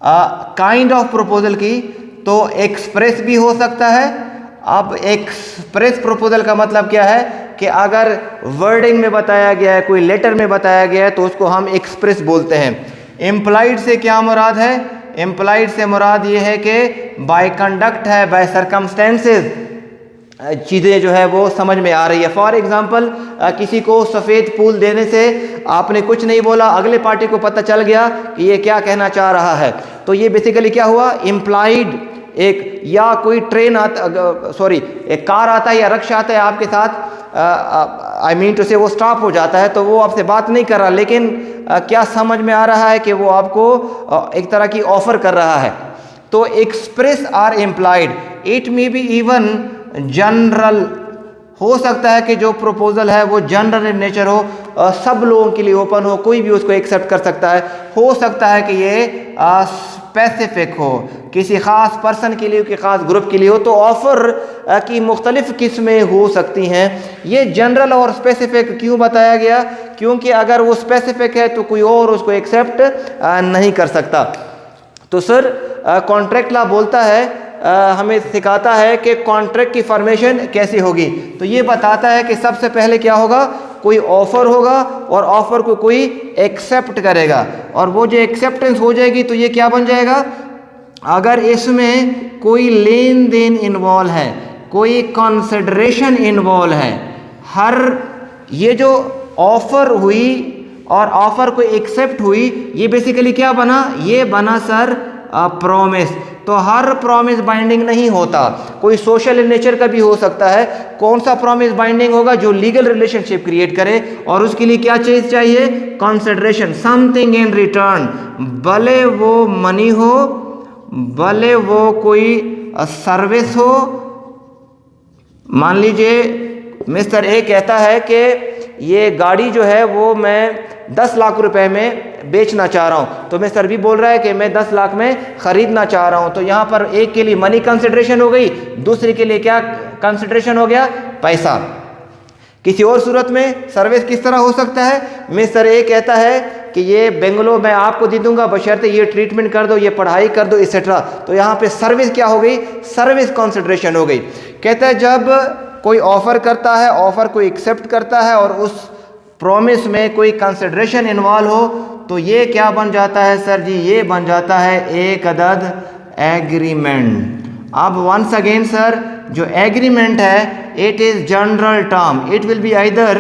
काइंड ऑफ प्रपोजल की, तो एक्सप्रेस भी हो सकता है। अब एक्सप्रेस प्रपोजल का मतलब क्या है कि अगर वर्डिंग में बताया गया है, कोई लेटर में बताया गया है, तो उसको हम एक्सप्रेस बोलते हैं। इम्प्लाइड से क्या मुराद है, इम्प्लाइड से मुराद ये है कि बाय कंडक्ट है, बाय सर्कमस्टेंसेस चीज़ें जो है वो समझ में आ रही है। फॉर एग्जांपल किसी को सफ़ेद फूल देने से आपने कुछ नहीं बोला, अगले पार्टी को पता चल गया कि ये क्या कहना चाह रहा है, तो ये बेसिकली क्या हुआ, इम्प्लाइड। एक या कोई ट्रेन एक कार आता है या रक्षा आता है आपके साथ, आई मीन टू से वो स्टॉप हो जाता है, तो वो आपसे बात नहीं कर रहा, लेकिन क्या समझ में आ रहा है कि वो आपको एक तरह की ऑफर कर रहा है। तो express are implied, it may be even general, हो सकता है कि जो प्रपोजल है वो जनरल इन नेचर हो, सब लोगों के लिए ओपन हो, कोई भी उसको एक्सेप्ट कर सकता है। हो सकता है कि ये स्पेसिफिक हो, किसी ख़ास पर्सन के लिए, कि ख़ास ग्रुप के लिए हो, तो ऑफ़र की मुख्तलिफ़ किस्में हो सकती हैं। ये जनरल और स्पेसिफिक क्यों बताया गया, क्योंकि अगर वो स्पेसिफिक है तो कोई और उसको एक्सेप्ट नहीं कर सकता। तो सर कॉन्ट्रैक्ट लॉ बोलता है, हमें सिखाता है कि कॉन्ट्रैक्ट की फॉर्मेशन कैसी होगी। तो ये बताता है कि सबसे पहले क्या होगा, कोई ऑफ़र होगा और ऑफ़र को कोई एक्सेप्ट करेगा, और वो जो एक्सेप्टेंस हो जाएगी तो ये क्या बन जाएगा, अगर इसमें कोई लेन देन इन्वॉल्व है, कोई कंसिडरेशन इन्वॉल्व है, हर ये जो ऑफ़र हुई और ऑफ़र को एक्सेप्ट हुई, ये बेसिकली क्या बना, ये बना सर प्रॉमिस। तो हर प्रॉमिस बाइंडिंग नहीं होता, कोई सोशल इन नेचर का भी हो सकता है। कौन सा प्रॉमिस बाइंडिंग होगा, जो लीगल रिलेशनशिप क्रिएट करे, और उसके लिए क्या चीज़ चाहिए, कंसिडरेशन, समथिंग इन रिटर्न, भले वो मनी हो, भले वो कोई सर्विस हो। मान लीजिए मिस्टर ए कहता है कि ये गाड़ी जो है वो मैं 10 लाख रुपए में बेचना चाह रहा हूँ, तो मिस्टर बी बोल रहा है कि मैं 10 लाख में ख़रीदना चाह रहा हूँ। तो यहाँ पर एक के लिए मनी कंसिडरेशन हो गई, दूसरे के लिए क्या कंसिडरेशन हो गया, पैसा। किसी और सूरत में सर्विस किस तरह हो सकता है, मिस्टर ए कहता है कि ये बेंगलो मैं आपको दे दूंगा बशर्ते ये ट्रीटमेंट कर दो, ये पढ़ाई कर दो, एक्सेट्रा। तो यहाँ पे सर्विस क्या हो गई, सर्विस कंसिडरेशन हो गई। कहता है जब कोई ऑफ़र करता है, ऑफ़र को एक्सेप्ट करता है और उस प्रॉमिस में कोई कंसिडरेशन इन्वॉल्व हो, तो ये क्या बन जाता है सर जी, ये बन जाता है एक अदद एग्रीमेंट। अब वंस अगेन सर, जो एग्रीमेंट है it is general term, it will be either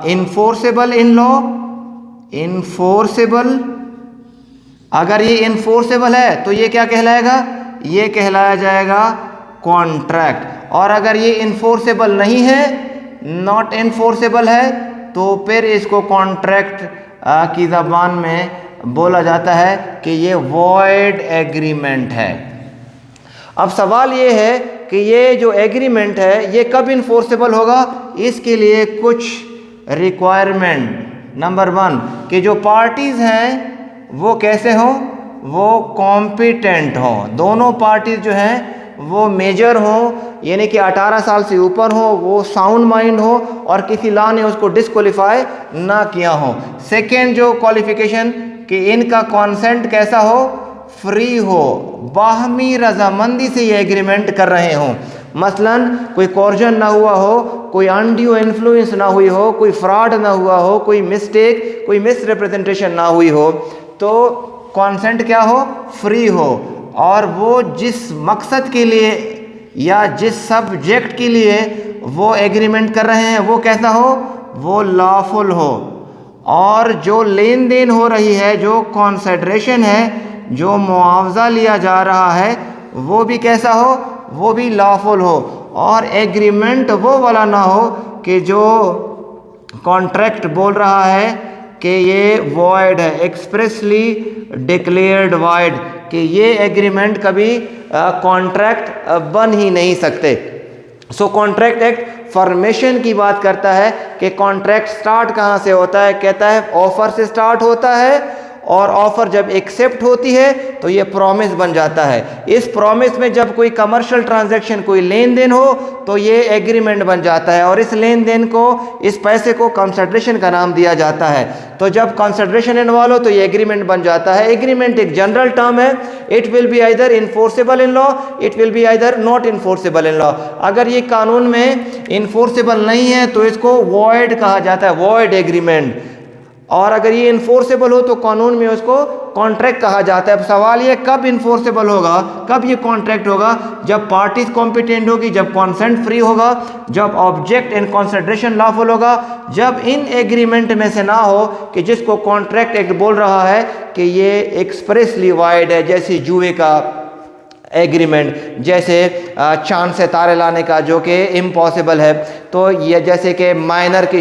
enforceable in law, enforceable, अगर ये इन्फोर्सेबल है तो ये क्या कहलाएगा, ये कहलाया जाएगा कॉन्ट्रैक्ट। और अगर ये इन्फोर्सेबल नहीं है, नॉट इन्फोर्सेबल है, तो फिर इसको कॉन्ट्रैक्ट की ज़बान में बोला जाता है कि ये वॉइड एग्रीमेंट है। अब सवाल ये है कि ये जो एग्रीमेंट है ये कब इन्फोर्सेबल होगा, इसके लिए कुछ रिक्वायरमेंट। नंबर 1 कि जो पार्टीज़ हैं वो कैसे हों, वो कॉम्पिटेंट हों, दोनों पार्टीज़ जो हैं वो मेजर हों, यानी कि 18 साल से ऊपर हो, वो साउंड माइंड हो और किसी लॉ ने उसको डिस्क्वालीफाई ना किया हो। सेकेंड जो क्वालिफिकेशन कि इनका कॉन्सेंट कैसा हो, फ्री हो, बाहमी रजामंदी से ये एग्रीमेंट कर रहे हों। मसलन कोई कॉर्जन ना हुआ हो, कोई अनड्यू इन्फ्लुएंस ना हुई हो, कोई फ्रॉड ना हुआ हो, कोई मिस्टेक, कोई मिस रिप्रेजेंटेशन ना हुई हो, तो कॉन्सेंट क्या हो, फ्री हो, और वो जिस मकसद के लिए या जिस सब्जेक्ट के लिए वो एग्रीमेंट कर रहे हैं वो कैसा हो, वो लॉफुल हो, और जो लेन देन हो रही है, जो कॉन्सिडरेशन है, जो मुआवजा लिया जा रहा है, वो भी कैसा हो, वो भी लॉफुल हो, और एग्रीमेंट वो वाला ना हो कि जो कॉन्ट्रैक्ट बोल रहा है कि ये वॉइड है, एक्सप्रेसली डिक्लेयर्ड वॉइड, कि ये एग्रीमेंट कभी कॉन्ट्रैक्ट बन ही नहीं सकते। सो कॉन्ट्रैक्ट एक्ट फॉर्मेशन की बात करता है कि कॉन्ट्रैक्ट स्टार्ट कहाँ से होता है, कहता है ऑफर से स्टार्ट होता है, और ऑफर जब एक्सेप्ट होती है तो ये प्रॉमिस बन जाता है। इस प्रॉमिस में जब कोई कमर्शियल ट्रांजैक्शन, कोई लेन देन हो, तो ये एग्रीमेंट बन जाता है, और इस लेन देन को, इस पैसे को कंसिडरेशन का नाम दिया जाता है। तो जब कंसिडरेशन इन्वॉल्व हो तो ये एग्रीमेंट बन जाता है। एग्रीमेंट एक जनरल टर्म है, it will be either enforceable in law, it will be either not enforceable in law. अगर ये कानून में इन्फोर्सेबल नहीं है तो इसको वॉइड कहा जाता है, वॉइड एग्रीमेंट, और अगर ये इन्फोर्सेबल हो तो कानून में उसको कॉन्ट्रैक्ट कहा जाता है। अब सवाल ये कब इन्फोर्सेबल होगा, कब ये कॉन्ट्रैक्ट होगा, जब पार्टीज कॉम्पिटेंट होगी, जब कॉन्सेंट फ्री होगा, जब ऑब्जेक्ट एंड कंसिडरेशन लॉफुल होगा, जब इन एग्रीमेंट में से ना हो कि जिसको कॉन्ट्रैक्ट एक्ट बोल रहा है कि ये एक्सप्रेसली वॉइड है, जैसे जुए का एग्रीमेंट, जैसे चांद से तारे लाने का जो कि इम्पॉसिबल है, तो ये जैसे कि माइनर की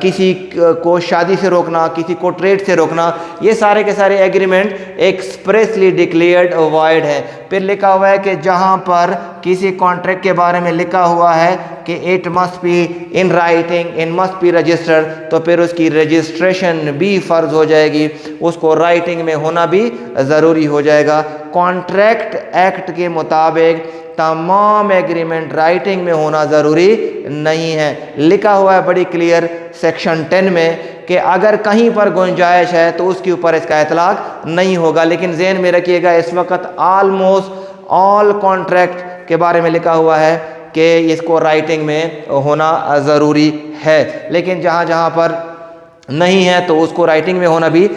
किसी को शादी से रोकना, किसी को ट्रेड से रोकना, ये सारे के सारे एग्रीमेंट एक्सप्रेसली डिक्लेयर्ड वॉइड है। फिर लिखा हुआ है कि जहाँ पर किसी कॉन्ट्रैक्ट के बारे में लिखा हुआ है कि it must be in writing, it must be registered, तो फिर उसकी रजिस्ट्रेशन भी फ़र्ज हो जाएगी, उसको राइटिंग में होना भी ज़रूरी हो जाएगा। कॉन्ट्रैक्ट एक्ट के मुताबिक तमाम एग्रीमेंट राइटिंग में होना ज़रूरी नहीं है। लिखा हुआ है बड़ी क्लियर सेक्शन 10 में कि अगर कहीं पर गुंजाइश है तो उसके ऊपर इसका इतलाक नहीं होगा, लेकिन ज़हन में रखिएगा इस वक्त ऑलमोस्ट ऑल कॉन्ट्रैक्ट के बारे में लिखा हुआ है कि इसको राइटिंग में होना ज़रूरी है, लेकिन जहाँ जहाँ पर नहीं है तो उसको राइटिंग में होना भी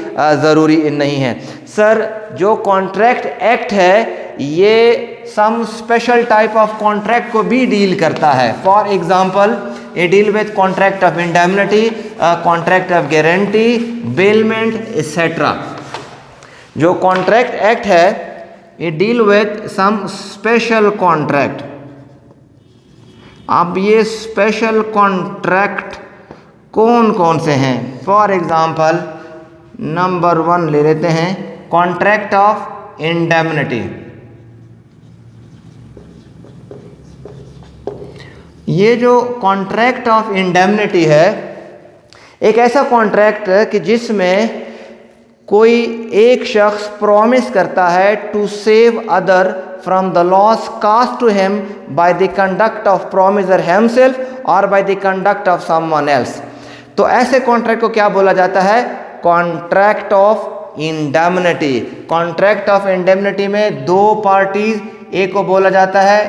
ज़रूरी नहीं है। सर, जो कॉन्ट्रैक्ट एक्ट है ये some special type of contract को भी डील करता है। फॉर एग्जांपल, ये deal with contract of indemnity, contract of guarantee, bailment etcetera. जो कॉन्ट्रैक्ट एक्ट है ये deal with some special contract. अब ये स्पेशल कॉन्ट्रैक्ट कौन कौन से हैं? फॉर एग्जांपल नंबर 1 ले लेते हैं, कॉन्ट्रैक्ट ऑफ इंडेमनिटी। ये जो कॉन्ट्रैक्ट ऑफ इंडेमनिटी है एक ऐसा कॉन्ट्रैक्ट कि जिसमें कोई एक शख्स प्रॉमिस करता है to save other from the loss cost to him by the conduct of promiser himself और by the conduct of someone else. तो ऐसे कॉन्ट्रैक्ट को क्या बोला जाता है? Contract of indemnity. Contract of indemnity में दो पार्टीज, एक को बोला जाता है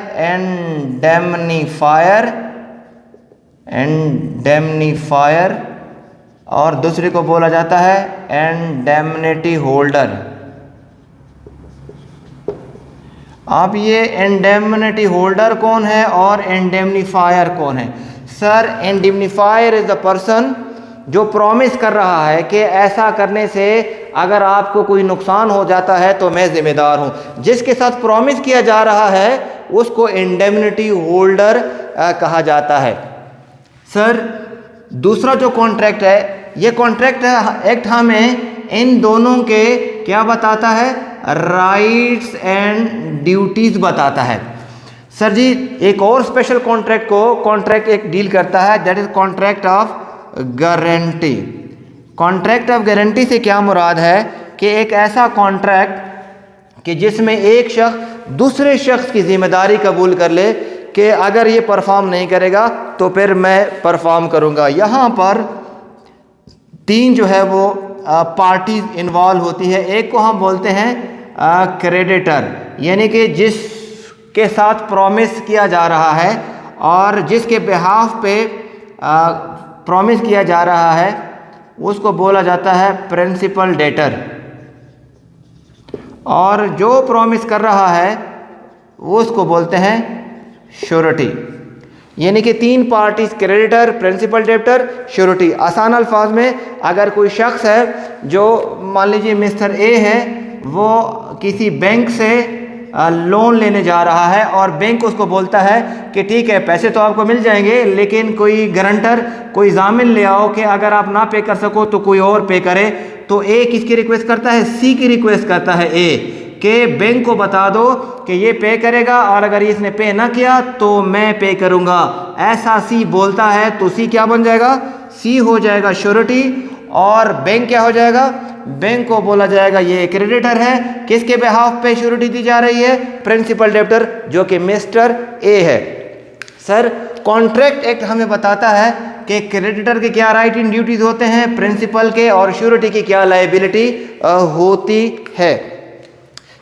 एंडेमनीफायर और दूसरे को बोला जाता है इंडेमनिटी होल्डर। अब ये इंडेमनिटी होल्डर कौन है और इंडेमनीफायर कौन है? Sir, indemnifier is the person जो प्रॉमिस कर रहा है कि ऐसा करने से अगर आपको कोई नुकसान हो जाता है तो मैं जिम्मेदार हूं। जिसके साथ प्रॉमिस किया जा रहा है उसको इंडेमनिटी होल्डर कहा जाता है। सर, दूसरा जो कॉन्ट्रैक्ट है, ये कॉन्ट्रैक्ट एक्ट हमें इन दोनों के क्या बताता है? राइट्स एंड ड्यूटीज बताता है। सर जी, एक और स्पेशल कॉन्ट्रैक्ट को कॉन्ट्रैक्ट एक्ट डील करता है, that is contract of guarantee. Contract of guarantee से क्या मुराद है कि एक ऐसा कॉन्ट्रैक्ट कि जिसमें एक शख्स दूसरे शख्स की जिम्मेदारी कबूल कर ले कि अगर ये परफॉर्म नहीं करेगा तो फिर मैं परफॉर्म करूँगा। यहाँ पर तीन जो है वो पार्टीज इन्वॉल्व होती है। एक को हम बोलते हैं क्रेडिटर, यानी कि जिसके साथ प्रॉमिस किया जा रहा है और जिसके बिहाफ पे प्रॉमिस किया जा रहा है उसको बोला जाता है प्रिंसिपल डेटर, और जो प्रॉमिस कर रहा है उसको बोलते हैं श्योरिटी। यानी कि तीन parties, creditor, principal debtor, surety. आसान अल्फाज में अगर कोई शख्स है जो मान लीजिए मिस्टर ए है, वो किसी बैंक से लोन लेने जा रहा है और बैंक उसको बोलता है कि ठीक है पैसे तो आपको मिल जाएंगे लेकिन कोई गारंटर, कोई जामिन ले आओ कि अगर आप ना पे कर सको तो कोई और पे करे। तो ए किसकी रिक्वेस्ट करता है? सी की रिक्वेस्ट करता है ए कि बैंक को बता दो कि ये पे करेगा और अगर इसने पे ना किया तो मैं पे करूँगा। ऐसा सी बोलता है तो सी क्या बन जाएगा? सी हो जाएगा श्योरिटी, और बैंक क्या हो जाएगा? बैंक को बोला जाएगा ये क्रेडिटर है। किसके बिहाफ पे श्योरिटी दी जा रही है? प्रिंसिपल डेब्टर, जो कि मिस्टर ए है। सर कॉन्ट्रैक्ट एक्ट हमें बताता है कि क्रेडिटर के क्या राइट एंड ड्यूटीज होते हैं, प्रिंसिपल के, और श्योरिटी की क्या लायबिलिटी होती है।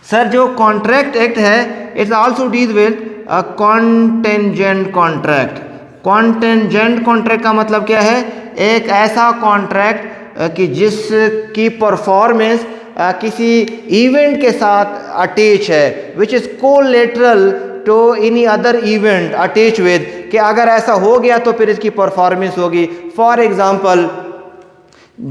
सर जो कॉन्ट्रैक्ट एक्ट है it's also deal with contingent contract. Contingent contract का मतलब क्या है? एक ऐसा कॉन्ट्रैक्ट कि जिसकी परफॉर्मेंस किसी इवेंट के साथ अटैच है, which is collateral to any other event attach with, कि अगर ऐसा हो गया तो फिर इसकी परफॉर्मेंस होगी। फॉर एग्जांपल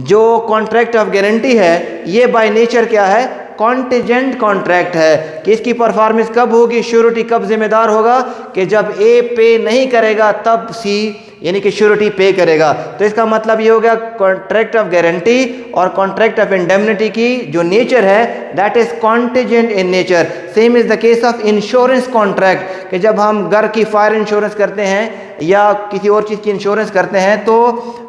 जो कॉन्ट्रैक्ट ऑफ गारंटी है ये बाय नेचर क्या है? कॉन्टेंजेंट कॉन्ट्रैक्ट है कि इसकी परफॉर्मेंस कब होगी, श्योरिटी कब जिम्मेदार होगा कि जब ए पे नहीं करेगा तब सी यानी कि श्योरिटी पे करेगा। तो इसका मतलब ये हो गया कॉन्ट्रैक्ट ऑफ गारंटी और कॉन्ट्रैक्ट ऑफ इंडेमनिटी की जो नेचर है that is contingent in nature. Same is the case of insurance contract कि जब हम घर की फायर इंश्योरेंस करते हैं या किसी और चीज़ की इंश्योरेंस करते हैं तो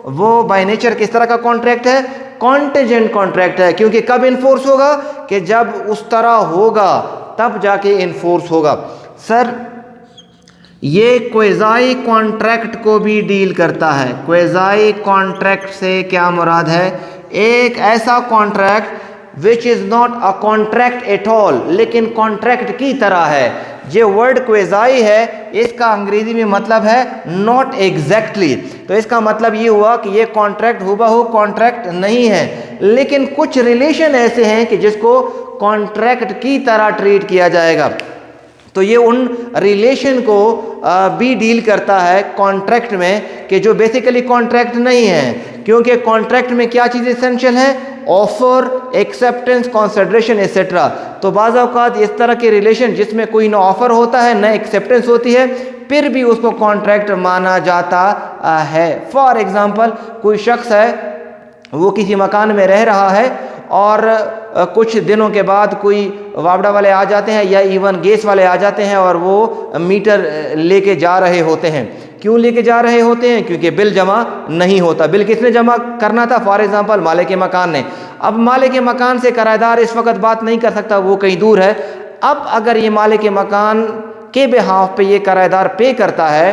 वो बाय नेचर किस तरह का कॉन्ट्रैक्ट है? कॉन्टेंजेंट कॉन्ट्रैक्ट है, क्योंकि कब इन्फोर्स होगा कि जब उस तरह होगा तब जाके इन्फोर्स होगा। सर ये क्वेज़ाई कॉन्ट्रैक्ट को भी डील करता है। क्वेज़ाई कॉन्ट्रैक्ट से क्या मुराद है? एक ऐसा contract which is not a contract at all, लेकिन कॉन्ट्रैक्ट की तरह है। जो वर्ड क्वेज़ाई है इसका अंग्रेजी में मतलब है नॉट एग्जैक्टली। तो इसका मतलब ये हुआ कि ये कॉन्ट्रैक्ट हुबहू कॉन्ट्रैक्ट नहीं है, लेकिन कुछ रिलेशन ऐसे हैं कि जिसको कॉन्ट्रैक्ट की तरह ट्रीट किया जाएगा। तो ये उन रिलेशन को भी डील करता है कॉन्ट्रैक्ट में कि जो बेसिकली कॉन्ट्रैक्ट नहीं है, क्योंकि कॉन्ट्रैक्ट में क्या चीज़ एसेंशियल है? Offer, acceptance, consideration etcetera. तो बाज़ औक़ात इस तरह के रिलेशन जिसमें कोई ना ऑफर होता है ना एक्सेप्टेंस होती है फिर भी उसको कॉन्ट्रैक्ट माना जाता है। फॉर एग्ज़ाम्पल कोई शख्स है वो किसी मकान में रह रहा है और कुछ दिनों के बाद कोई वापडा वाले आ जाते हैं या इवन गैस वाले आ जाते हैं और वो मीटर लेके जा रहे होते हैं। क्यों लेके जा रहे होते हैं? क्योंकि बिल जमा नहीं होता। बिल किसने जमा करना था? फॉर एग्जांपल मालिक मकान ने। अब मालिक मकान से किराएदार इस वक्त बात नहीं कर सकता, वो कहीं दूर है। अब अगर ये मालिक मकान के बिहाफ पे ये किराएदार पे करता है,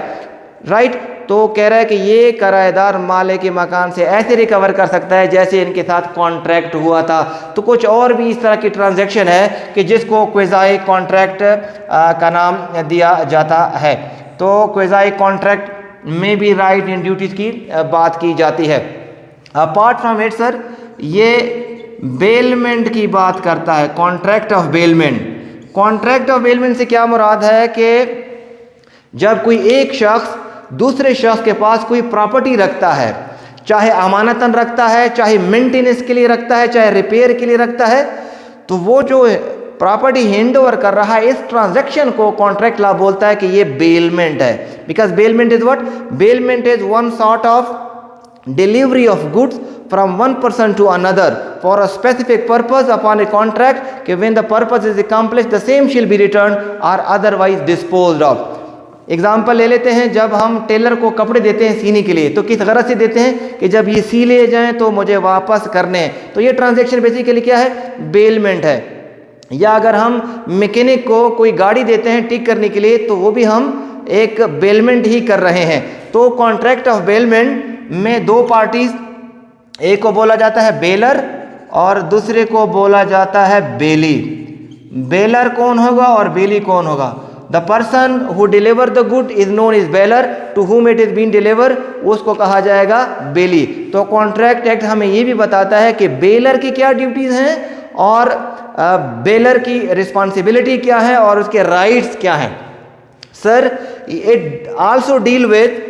राइट, तो कह रहा है कि ये किराएदार मालिक मकान से ऐसे रिकवर कर सकता है जैसे इनके साथ कॉन्ट्रैक्ट हुआ था। तो कुछ और भी इस तरह की ट्रांजैक्शन है कि जिसको क्वेज़ाई कॉन्ट्रैक्ट का नाम दिया जाता है। तो क्वेज़ाई कॉन्ट्रैक्ट में भी राइट एंड ड्यूटीज़ की बात की जाती है। अपार्ट फ्रॉम इट सर ये बेलमेंट की बात करता है, contract of bailment. Contract of bailment से क्या मुराद है कि जब कोई एक शख्स दूसरे शख्स के पास कोई प्रॉपर्टी रखता है, चाहे अमानतन रखता है, चाहे मेंटेनेंस के लिए रखता है, चाहे रिपेयर के लिए रखता है, तो वो जो प्रॉपर्टी हैंड ओवर कर रहा है इस ट्रांजैक्शन को कॉन्ट्रैक्ट लॉ बोलता है कि ये बेलमेंट है। Because bailment is what? Bailment is one sort of delivery of goods from one person to another for a specific purpose upon a contract कि when the purpose is accomplished the same shall be returned or otherwise disposed of। Example ले लेते हैं, जब हम Taylor को कपड़े देते हैं सीने के लिए तो किस गरज से देते हैं कि जब ये सी ले जाएं तो मुझे वापस करने हैं। तो ये ट्रांजैक्शन बेसिकली क्या है? बेलमेंट है। या अगर हम मैकेनिक को कोई गाड़ी देते हैं ठीक करने के लिए तो वो भी हम एक बेलमेंट ही कर रहे हैं। तो कॉन्ट्रैक्ट ऑफ बेलमेंट में दो पार्टीज, एक को बोला जाता है बेलर और दूसरे को बोला जाता है बेली। बेलर कौन होगा और बेली कौन होगा? The person who deliver the good is known is bailor, to whom it is been deliver उसको कहा जाएगा बेली। तो कॉन्ट्रैक्ट एक्ट हमें ये भी बताता है कि बेलर की क्या ड्यूटीज हैं और बेलर की रिस्पॉन्सिबिलिटी क्या है और उसके राइट्स क्या हैं। Sir it also deal with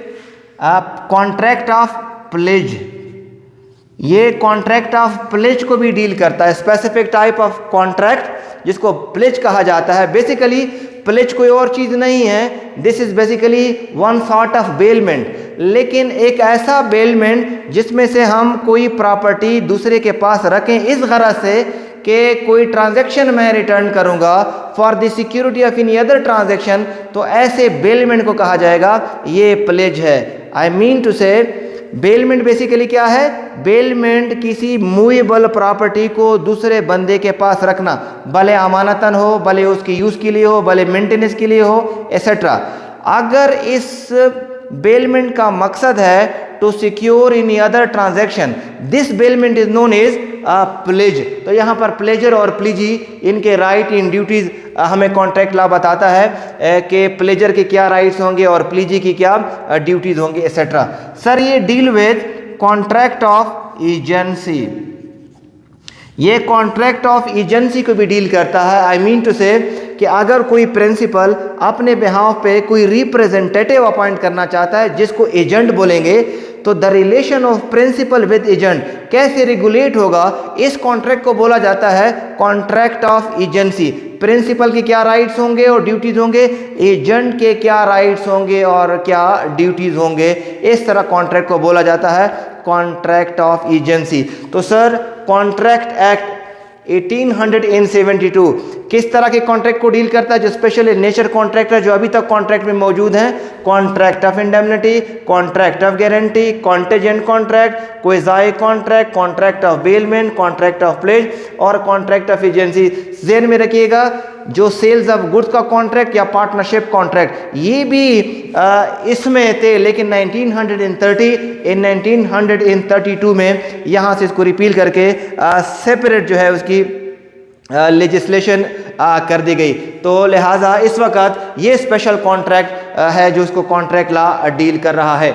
contract of pledge. ये कॉन्ट्रैक्ट ऑफ प्लेज को भी डील करता है, स्पेसिफिक टाइप ऑफ कॉन्ट्रैक्ट जिसको प्लेज कहा जाता है। बेसिकली प्लेज कोई और चीज नहीं है, this is basically one sort of bailment, लेकिन एक ऐसा बेलमेंट जिसमें से हम कोई प्रॉपर्टी दूसरे के पास रखें इस गरज से कि कोई ट्रांजैक्शन मैं रिटर्न करूंगा for the security of any other transaction, तो ऐसे बेलमेंट को कहा जाएगा ये प्लेज है। आई मीन टू से बेलमेंट बेसिकली क्या है? बेलमेंट किसी मूवेबल प्रॉपर्टी को दूसरे बंदे के पास रखना, भले अमानतन हो, भले उसकी यूज के लिए हो, भले मेंटेनेंस के लिए हो, एसेट्रा। अगर इस बेलमेंट का मकसद है to secure in other transaction, this bailment is known as pledge. तो यहाँ पर प्लेजर और प्लीजी इनके राइट इन ड्यूटीज हमें कॉन्ट्रैक्ट लॉ बताता है कि प्लेजर के क्या राइट्स होंगे और प्लीजी की क्या ड्यूटीज होंगी, एसेट्रा। सर ये deal with contract of agency, ये कॉन्ट्रैक्ट ऑफ एजेंसी को भी डील करता है। आई मीन टू से कि अगर कोई प्रिंसिपल अपने बिहाफ पे कोई रिप्रेजेंटेटिव अपॉइंट करना चाहता है जिसको एजेंट बोलेंगे, तो the relation of principal with agent कैसे रेगुलेट होगा, इस कॉन्ट्रैक्ट को बोला जाता है कॉन्ट्रैक्ट ऑफ एजेंसी। प्रिंसिपल के क्या राइट्स होंगे और ड्यूटीज होंगे, एजेंट के क्या राइट्स होंगे और क्या ड्यूटीज होंगे, इस तरह कॉन्ट्रैक्ट को बोला जाता है कॉन्ट्रैक्ट ऑफ एजेंसी। तो सर कॉन्ट्रैक्ट एक्ट 1872 किस तरह के कॉन्ट्रैक्ट को डील करता है? जो स्पेशल नेचर कॉन्ट्रैक्ट है जो अभी तक कॉन्ट्रैक्ट में मौजूद हैं, contract of indemnity, contract of guarantee, contingent contract, quasi contract, contract of bailment, contract of pledge और कॉन्ट्रैक्ट ऑफ एजेंसी। ज़हन में रखिएगा जो सेल्स ऑफ गुड्स का कॉन्ट्रैक्ट या पार्टनरशिप कॉन्ट्रैक्ट ये भी इसमें थे, लेकिन 1932 में यहाँ से इसको रिपील करके सेपरेट जो है उसकी लेजिस्लेशन कर दी गई। तो लिहाजा इस वक्त ये स्पेशल कॉन्ट्रैक्ट है जो उसको कॉन्ट्रैक्ट लॉ डील कर रहा है।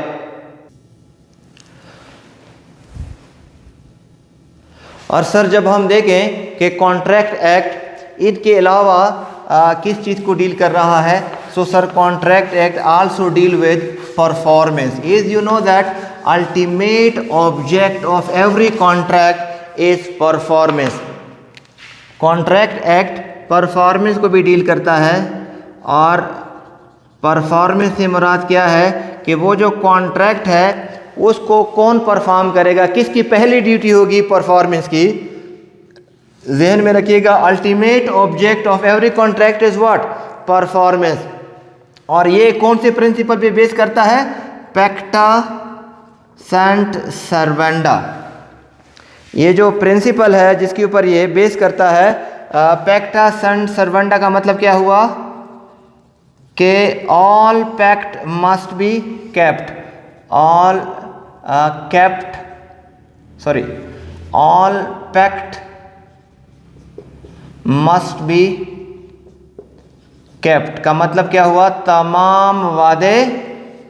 और सर जब हम देखें कि कॉन्ट्रैक्ट एक्ट इनके अलावा किस चीज़ को डील कर रहा है, so sir contract act also deal with performance. Is you know that ultimate object of every contract is performance. Contract act performance को भी डील करता है और परफॉर्मेंस से मुराद क्या है कि वो जो कॉन्ट्रैक्ट है उसको कौन परफॉर्म करेगा, किसकी पहली ड्यूटी होगी परफॉर्मेंस की। ज़हन में रखिएगा ultimate object of every contract is what? Performance. और ये कौन से प्रिंसिपल पे बेस करता है? पैक्टा सेंट सर्वेंडा। ये जो प्रिंसिपल है जिसके ऊपर ये बेस करता है पैक्टा सेंट सर्वेंडा का मतलब क्या हुआ कि all pact must be kept, all pact must be kept का मतलब क्या हुआ? तमाम वादे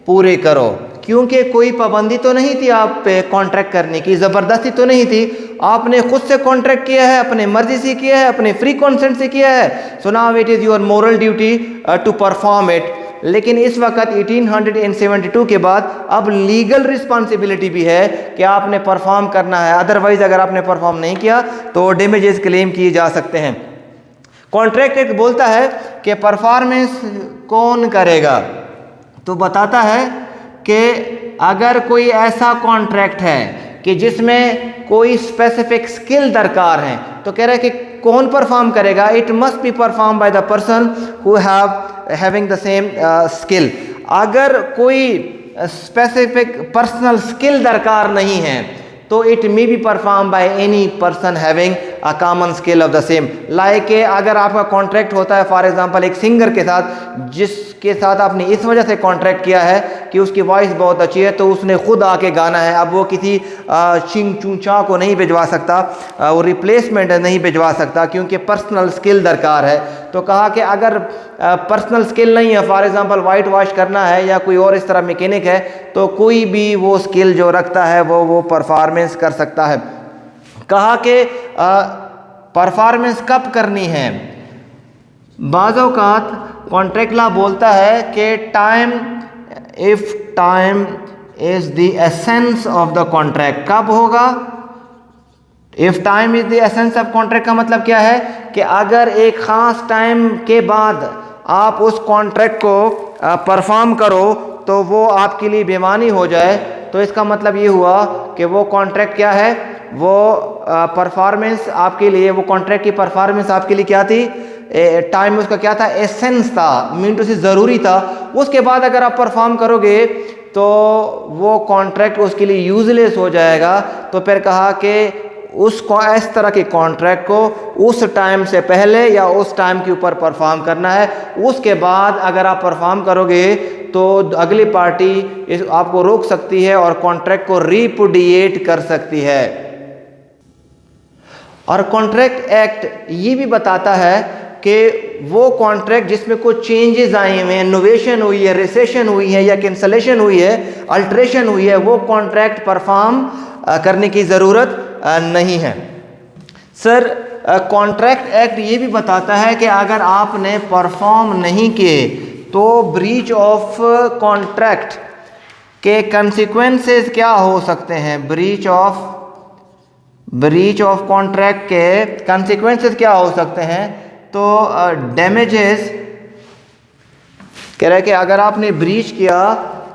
पूरे करो। क्योंकि कोई पाबंदी तो नहीं थी आप पे कॉन्ट्रैक्ट करने की, ज़बरदस्ती तो नहीं थी, आपने खुद से कॉन्ट्रैक्ट किया है, अपने मर्जी से किया है, अपने फ्री कंसेंट से किया है। So now it is your moral duty to perform it. लेकिन इस वक्त 1872 के बाद अब लीगल रिस्पॉन्सिबिलिटी भी है कि आपने परफॉर्म करना है, अदरवाइज अगर आपने परफॉर्म नहीं किया तो डैमेजेस क्लेम किए जा सकते हैं। कॉन्ट्रैक्ट एक्ट बोलता है कि परफॉर्मेंस कौन करेगा, तो बताता है कि अगर कोई ऐसा कॉन्ट्रैक्ट है कि जिसमें कोई स्पेसिफिक स्किल दरकार है, तो कह रहा है कि कौन परफॉर्म करेगा? It must be perform by the person who having the same skill. अगर कोई स्पेसिफिक पर्सनल स्किल दरकार नहीं है तो it may be perform by any person having a common skill of the same. Like अगर आपका contract होता है फॉर एग्जांपल एक सिंगर के साथ, जिसके साथ आपने इस वजह से कॉन्ट्रैक्ट किया है कि उसकी वॉइस बहुत अच्छी है, तो उसने खुद आके गाना है। अब वो किसी चिंग चूचा को नहीं भिजवा सकता, वो रिप्लेसमेंट नहीं भिजवा सकता, क्योंकि पर्सनल स्किल दरकार है। तो कहा कि अगर पर्सनल स्किल नहीं है, फॉर एग्जांपल वाइट वॉश करना है या कोई और इस तरह मैकेनिक है, तो कोई भी वो स्किल जो रखता है वो परफॉर्मेंस कर सकता है। कहा कि परफॉर्मेंस कब करनी है? बाज़ औक़ात कॉन्ट्रैक्ट लॉ बोलता है कि time, if time is the essence of the contract. कब होगा? If time is the essence of contract का मतलब क्या है कि अगर एक ख़ास टाइम के बाद आप उस कॉन्ट्रैक्ट को परफॉर्म करो तो वो आपके लिए बेमानी हो जाए, तो इसका मतलब ये हुआ कि वो कॉन्ट्रैक्ट क्या है, वो परफॉर्मेंस आपके लिए, वो कॉन्ट्रैक्ट की परफॉर्मेंस आपके लिए क्या थी? टाइम उसका क्या था? एसेंस था, मीन टू से ज़रूरी था। उसके बाद अगर आप परफॉर्म करोगे तो वो कॉन्ट्रैक्ट उसके लिए यूजलेस हो जाएगा। तो फिर कहा कि उसको इस तरह के कॉन्ट्रैक्ट को उस टाइम से पहले या उस टाइम के ऊपर परफॉर्म करना है। उसके बाद अगर आप परफॉर्म करोगे तो अगली पार्टी आपको रोक सकती है और कॉन्ट्रैक्ट को रिपुडिएट कर सकती है। और कॉन्ट्रैक्ट एक्ट ये भी बताता है कि वो कॉन्ट्रैक्ट जिसमें कुछ चेंजेस आए हुए हैं, इनोवेशन हुई है, रिसेशन हुई है या कैंसलेशन हुई है, अल्ट्रेशन हुई है, वो कॉन्ट्रैक्ट परफॉर्म करने की ज़रूरत नहीं है। सर कॉन्ट्रैक्ट एक्ट ये भी बताता है कि अगर आपने परफॉर्म नहीं किए तो ब्रीच ऑफ कॉन्ट्रैक्ट के कंसिक्वेंसेस क्या हो सकते हैं? ब्रीच ऑफ कॉन्ट्रैक्ट के कंसिक्वेंसेस क्या हो सकते हैं? तो डैमेजेस कह रहा है कि अगर आपने ब्रीच किया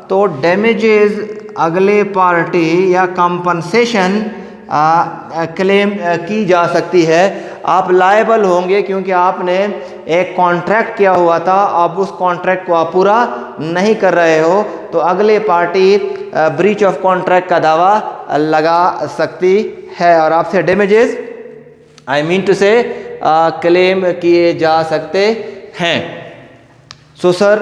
तो डैमेजेस अगले पार्टी या कंपनसेशन क्लेम की जा सकती है। आप लायबल होंगे क्योंकि आपने एक कॉन्ट्रैक्ट किया हुआ था, अब उस कॉन्ट्रैक्ट को आप पूरा नहीं कर रहे हो, तो अगले पार्टी ब्रीच ऑफ कॉन्ट्रैक्ट का दावा लगा सकती है और आपसे डैमेजेस आई मीन टू से क्लेम किए जा सकते हैं। सो सर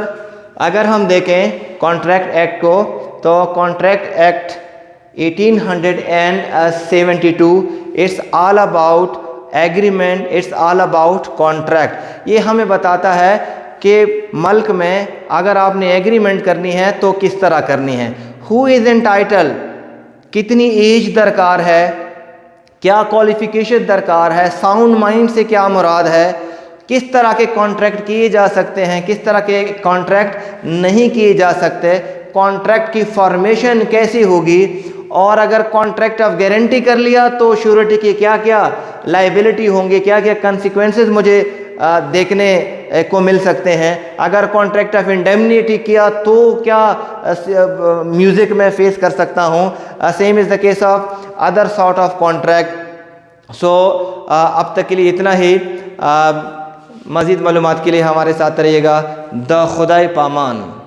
अगर हम देखें कॉन्ट्रैक्ट एक्ट को, तो contract act 1872 it's all about agreement, it's all about contract. ये हमें बताता है कि मुल्क में अगर आपने एग्रीमेंट करनी है तो किस तरह करनी है, हु इज़ एंटाइटल, कितनी एज दरकार है, क्या क्वालिफिकेशन दरकार है, साउंड माइंड से क्या मुराद है, किस तरह के कॉन्ट्रैक्ट किए जा सकते हैं, किस तरह के कॉन्ट्रैक्ट नहीं किए जा सकते, कॉन्ट्रैक्ट की फॉर्मेशन कैसी होगी, और अगर कॉन्ट्रैक्ट ऑफ गारंटी कर लिया तो श्योरिटी की क्या क्या लाइबिलिटी होंगे, क्या क्या कंसिक्वेंसेस मुझे देखने को मिल सकते हैं, अगर कॉन्ट्रैक्ट ऑफ इंडेमनिटी किया तो क्या म्यूज़िक में फेस कर सकता हूँ। Same is the case of other sort of contract. So अब तक के लिए इतना ही। मज़ीद मालूमात के लिए हमारे साथ रहिएगा। द खुदाई पामान।